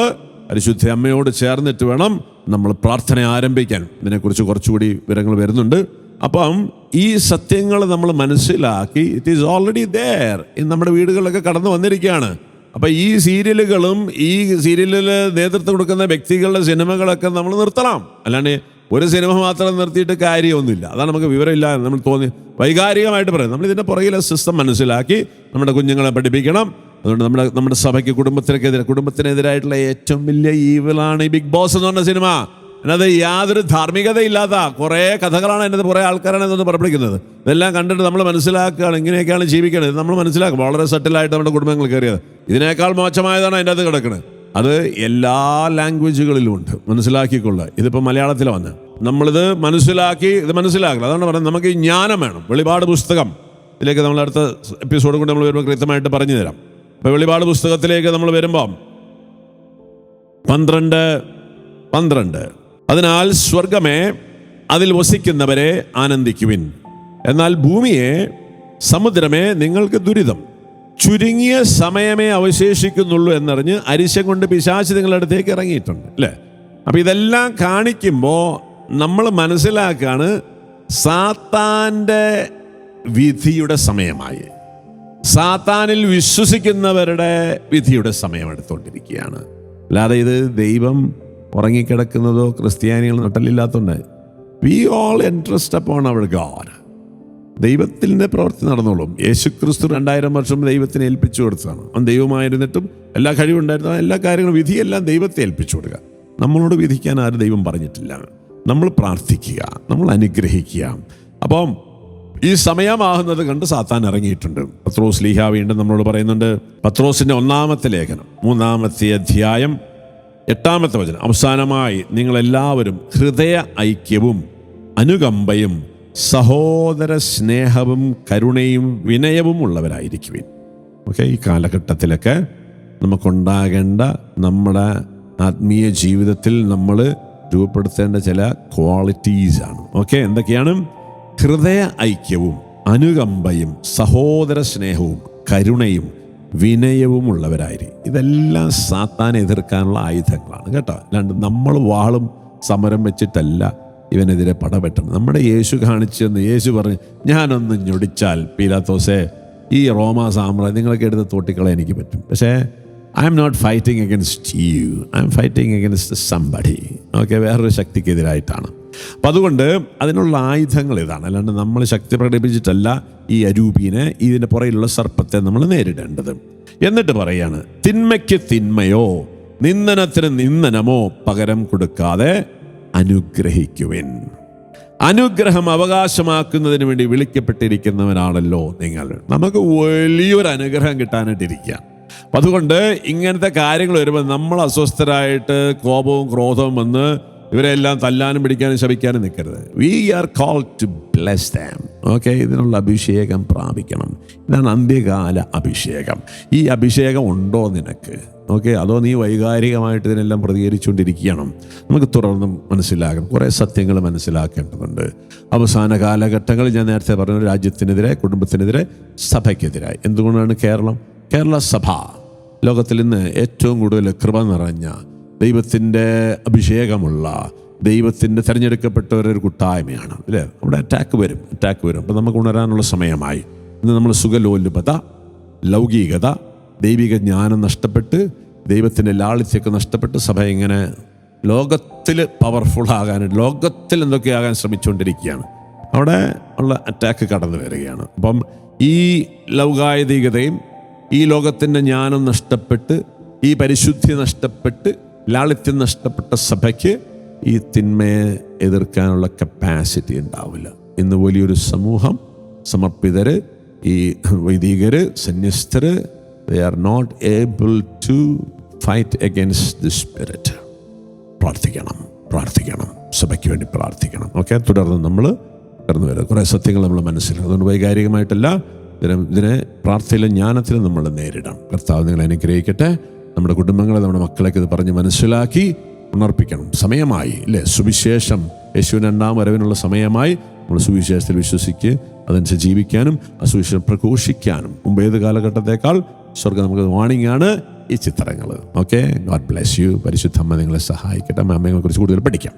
പരിശുദ്ധ അമ്മയോട് ചേർന്നിട്ട് വേണം നമ്മൾ പ്രാർത്ഥന ആരംഭിക്കാൻ. ഇതിനെക്കുറിച്ച് കുറച്ചുകൂടി വിവരങ്ങൾ വരുന്നുണ്ട്. അപ്പം ഈ സത്യങ്ങൾ നമ്മൾ മനസ്സിലാക്കി, ഇറ്റ് ഈസ് ഓൾറെഡി ദെയർ, നമ്മുടെ വീടുകളിലൊക്കെ കടന്നു വന്നിരിക്കുകയാണ്. അപ്പം ഈ സീരിയലുകളും ഈ സീരിയലിൽ നേതൃത്വം കൊടുക്കുന്ന വ്യക്തികളുടെ സിനിമകളൊക്കെ നമ്മൾ നിർത്തണം. അല്ലാണ്ട് ഒരു സിനിമ മാത്രം നിർത്തിയിട്ട് കാര്യമൊന്നുമില്ല. അതാണ് നമുക്ക് വിവരമില്ല നമ്മൾ തോന്നി വൈകാരികമായിട്ട് പറയുന്നത്. നമ്മൾ ഇതിൻ്റെ പുറകിലെ സിസ്റ്റം മനസ്സിലാക്കി നമ്മുടെ കുഞ്ഞുങ്ങളെ പഠിപ്പിക്കണം. അതുകൊണ്ട് നമ്മുടെ സഭയ്ക്ക് കുടുംബത്തിനെതിരായിട്ടുള്ള ഏറ്റവും വലിയ ഈവിളാണ് ഈ ബിഗ് ബോസ് എന്ന് പറഞ്ഞ സിനിമ. അതിനകത്ത് യാതൊരു ധാർമ്മികതയില്ലാത്ത കുറേ കഥകളാണ് അതിനകത്ത്, കുറേ ആൾക്കാരാണ് ഇതൊന്ന് പുറപ്പെടുവിക്കുന്നത്. ഇതെല്ലാം കണ്ടിട്ട് നമ്മൾ മനസ്സിലാക്കുകയാണ് ഇങ്ങനെയൊക്കെയാണ് ജീവിക്കുന്നത്. നമ്മൾ മനസ്സിലാക്കും വളരെ സെറ്റിലായിട്ട് നമ്മുടെ കുടുംബങ്ങൾ കയറിയത്. ഇതിനേക്കാൾ മോശമായതാണ് അതിൻ്റെ അകത്ത് കിടക്കുന്നത്. അത് എല്ലാ ലാംഗ്വേജുകളിലും ഉണ്ട്, മനസ്സിലാക്കിക്കൊള്ളുക. ഇതിപ്പോൾ മലയാളത്തിൽ വന്ന് നമ്മളിത് മനസ്സിലാക്കില്ല. അതാണ് പറയുന്നത്, നമുക്ക് ഈ ജ്ഞാനം വേണം. വെളിപാട് പുസ്തകം ഇതിലേക്ക് നമ്മൾ അടുത്ത എപ്പിസോഡ് കൊണ്ട് നമ്മൾ വരുമ്പോൾ കൃത്യമായിട്ട് പറഞ്ഞു തരാം. ഇപ്പോൾ വെളിപാട് പുസ്തകത്തിലേക്ക് നമ്മൾ വരുമ്പം 12 അതിനാൽ സ്വർഗമേ അതിൽ വസിക്കുന്നവരെ ആനന്ദിക്കുവിൻ, എന്നാൽ ഭൂമിയെ സമുദ്രമേ നിങ്ങൾക്ക് ദുരിതം, ചുരുങ്ങിയ സമയമേ അവശേഷിക്കുന്നുള്ളൂ എന്നറിഞ്ഞ് അരിശം കൊണ്ട് പിശാച് നിങ്ങളുടെ അടുത്തേക്ക് ഇറങ്ങിയിട്ടുണ്ട് അല്ലേ. അപ്പം ഇതെല്ലാം കാണിക്കുമ്പോൾ നമ്മൾ മനസ്സിലാക്കുകയാണ് സാത്താൻ്റെ വിധിയുടെ സമയമായി, സാത്താനിൽ വിശ്വസിക്കുന്നവരുടെ വിധിയുടെ സമയം എടുത്തുകൊണ്ടിരിക്കുകയാണ്. അല്ലാതെ ഇത് ദൈവം ഉറങ്ങിക്കിടക്കുന്നതോ ക്രിസ്ത്യാനികൾ നട്ടലില്ലാത്തതുകൊണ്ട്. We all interest upon our God. ദൈവത്തിൻ്റെ പ്രവൃത്തി നടന്നോളും. യേശുക്രിസ്തു 2000 വർഷം ദൈവത്തിന് ഏൽപ്പിച്ചു കൊടുത്തതാണ്. അവൻ ദൈവമായിരുന്നിട്ടും എല്ലാ കഴിവുണ്ടായിരുന്നു, എല്ലാ കാര്യങ്ങളും വിധിയെല്ലാം ദൈവത്തെ ഏൽപ്പിച്ചു കൊടുക്കുക. നമ്മളോട് വിധിക്കാൻ ആരും ദൈവം പറഞ്ഞിട്ടില്ല. നമ്മൾ പ്രാർത്ഥിക്കുക, നമ്മൾ അനുഗ്രഹിക്കുക. അപ്പം ഈ സമയമാകുന്നത് കണ്ട് സാത്താൻ ഇറങ്ങിയിട്ടുണ്ട്. പത്രോസ് ലീഹ വീണ്ടും നമ്മളോട് പറയുന്നുണ്ട്. പത്രോസിൻ്റെ 1-ാമത്തെ ലേഖനം 3-ാമത്തെ അധ്യായം 8-ാമത്തെ വചനം, അവസാനമായി നിങ്ങളെല്ലാവരും ഹൃദയ ഐക്യവും അനുകമ്പയും സഹോദര സ്നേഹവും കരുണയും വിനയവും ഉള്ളവരായിരിക്കുവിൻ. ഓക്കെ, ഈ കാലഘട്ടത്തിലൊക്കെ നമുക്കുണ്ടാകേണ്ട നമ്മുടെ ആത്മീയ ജീവിതത്തിൽ നമ്മൾ രൂപപ്പെടുത്തേണ്ട ചില ക്വാളിറ്റീസാണ്. ഓക്കെ, എന്തൊക്കെയാണ്? ഹൃദയ ഐക്യവും അനുകമ്പയും സഹോദര സ്നേഹവും കരുണയും വിനയവും ഉള്ളവരായിരിക്കും. ഇതെല്ലാം സാത്താനെ എതിർക്കാനുള്ള ആയുധങ്ങളാണ് കേട്ടോ. അല്ലാണ്ട് നമ്മൾ വാളും സമരം വെച്ചിട്ടല്ല ഇവനെതിരെ പടപെട്ടണം. നമ്മുടെ യേശു കാണിച്ചെന്ന് യേശു പറഞ്ഞു, ഞാനൊന്ന് ഞൊടിച്ചാൽ പീലാത്തോസേ ഈ റോമാ സാമ്രാജ്യം നിങ്ങളൊക്കെ എടുത്ത് തോട്ടിക്കളയാൻ എനിക്ക് പറ്റും. പക്ഷേ I am not fighting against you, I am fighting against somebody. Okay, വേറൊരു ശക്തിക്കെതിരായിട്ടാണ്. അപ്പം അതുകൊണ്ട് അതിനുള്ള ആയുധങ്ങൾ ഇതാണ്. അല്ലാണ്ട് നമ്മൾ ശക്തി പ്രകടിപ്പിച്ചിട്ടല്ല ഈ അരൂപീനെ, ഇതിൻ്റെ പുറയിലുള്ള സർപ്പത്തെ നമ്മൾ നേരിടേണ്ടത്. എന്നിട്ട് പറയാണ്, തിന്മയ്ക്ക് തിന്മയോ നിന്ദനത്തിന് നിന്ദനമോ പകരം കൊടുക്കാതെ അനുഗ്രഹിക്കുവിൻ. അനുഗ്രഹം അവകാശമാക്കുന്നതിന് വേണ്ടി വിളിക്കപ്പെട്ടിരിക്കുന്നവനാണല്ലോ നിങ്ങൾ. നമുക്ക് വലിയൊരു അനുഗ്രഹം കിട്ടാനായിട്ടിരിക്കുക. അപ്പം അതുകൊണ്ട് ഇങ്ങനത്തെ കാര്യങ്ങൾ വരുമ്പോൾ നമ്മൾ അസ്വസ്ഥരായിട്ട് കോപവും ക്രോധവും വന്ന് ഇവരെല്ലാം തല്ലാനും പിടിക്കാനും ശപിക്കാനും നിൽക്കരുത്. We are called to bless them. Okay, ഇതിനുള്ള അഭിഷേകം പ്രാപിക്കണം. ഇതാണ് അന്ത്യകാല അഭിഷേകം. ഈ അഭിഷേകം ഉണ്ടോ നിനക്ക്? ഓക്കെ, അതോ നീ വൈകാരികമായിട്ട് ഇതിനെല്ലാം പ്രതികരിച്ചുകൊണ്ടിരിക്കണം? നമുക്ക് തുടർന്നും മനസ്സിലാക്കണം, കുറേ സത്യങ്ങൾ മനസ്സിലാക്കേണ്ടതുണ്ട്. അവസാന കാലഘട്ടങ്ങളിൽ ഞാൻ നേരത്തെ പറഞ്ഞ രാജ്യത്തിനെതിരെ, കുടുംബത്തിനെതിരെ, സഭയ്ക്കെതിരായി. എന്തുകൊണ്ടാണ് കേരള സഭ ലോകത്തിൽ ഇന്ന് ഏറ്റവും കൂടുതൽ കൃപ നിറഞ്ഞ, ദൈവത്തിൻ്റെ അഭിഷേകമുള്ള, ദൈവത്തിൻ്റെ തിരഞ്ഞെടുക്കപ്പെട്ടവരൊരു കൂട്ടായ്മയാണ് അല്ലേ. അവിടെ അറ്റാക്ക് വരും. അപ്പോൾ നമുക്ക് ഉണരാനുള്ള സമയമായി. ഇന്ന് നമ്മൾ സുഖലോലുപത, ലൗകികത, ദൈവിക ജ്ഞാനം നഷ്ടപ്പെട്ട്, ദൈവത്തിൻ്റെ ലാളിത്യമൊക്കെ നഷ്ടപ്പെട്ട് സഭ ഇങ്ങനെ ലോകത്തിൽ പവർഫുൾ ആകാനായിട്ട്, ലോകത്തിൽ എന്തൊക്കെയാകാൻ ശ്രമിച്ചുകൊണ്ടിരിക്കുകയാണ്. അവിടെ ഉള്ള അറ്റാക്ക് കടന്നു വരികയാണ്. അപ്പം ഈ ലൗകായതികതയും ഈ ലോകത്തിൻ്റെ ജ്ഞാനം നഷ്ടപ്പെട്ട്, ഈ പരിശുദ്ധി നഷ്ടപ്പെട്ട്, ലാളിത്യം നഷ്ടപ്പെട്ട സഭയ്ക്ക് ഈ തിന്മയെ എതിർക്കാനുള്ള കപ്പാസിറ്റി ഉണ്ടാവില്ല. ഇന്ന് വലിയൊരു സമൂഹം, സമർപ്പിതര്, ഈ വൈദികര്, സന്യസ്തര്, they are not able to fight against the spirit. പ്രാർത്ഥിക്കണം, സഭയ്ക്ക് വേണ്ടി പ്രാർത്ഥിക്കണം. ഓക്കെ, തുടർന്ന് നമ്മൾ കടന്നു വരാം. കുറേ സത്യങ്ങൾ നമ്മൾ മനസ്സിലാക്കും. അതുകൊണ്ട് വൈകാരികമായിട്ടല്ല, ഇതിനെ പ്രാർത്ഥനയിലും ജ്ഞാനത്തിലും നമ്മൾ നേരിടാം. കർത്താവ് നിങ്ങളെ അനുഗ്രഹിക്കട്ടെ. നമ്മുടെ കുടുംബങ്ങളെ, നമ്മുടെ മക്കളൊക്കെ ഇത് പറഞ്ഞ് മനസ്സിലാക്കി ഉണർപ്പിക്കണം. സമയമായി അല്ലേ? സുവിശേഷം, യേശുവിൻ്റെ 2-ാം വരവിനുള്ള സമയമായി. നമ്മൾ സുവിശേഷത്തിൽ വിശ്വസിക്കുക, അതനുസരിച്ച് ജീവിക്കാനും ആ സുവിശേഷം പ്രഘോഷിക്കാനും മുമ്പ് ഏത് കാലഘട്ടത്തേക്കാൾ സ്വർഗ്ഗം നമുക്ക് വാണിംഗ് ആണ് ഈ ചിത്രങ്ങൾ. Okay, God bless you. പരിശുദ്ധ അമ്മ നിങ്ങളെ സഹായിക്കട്ടെ. അമ്മയെ കുറിച്ച് കൂടുതൽ പഠിക്കാം.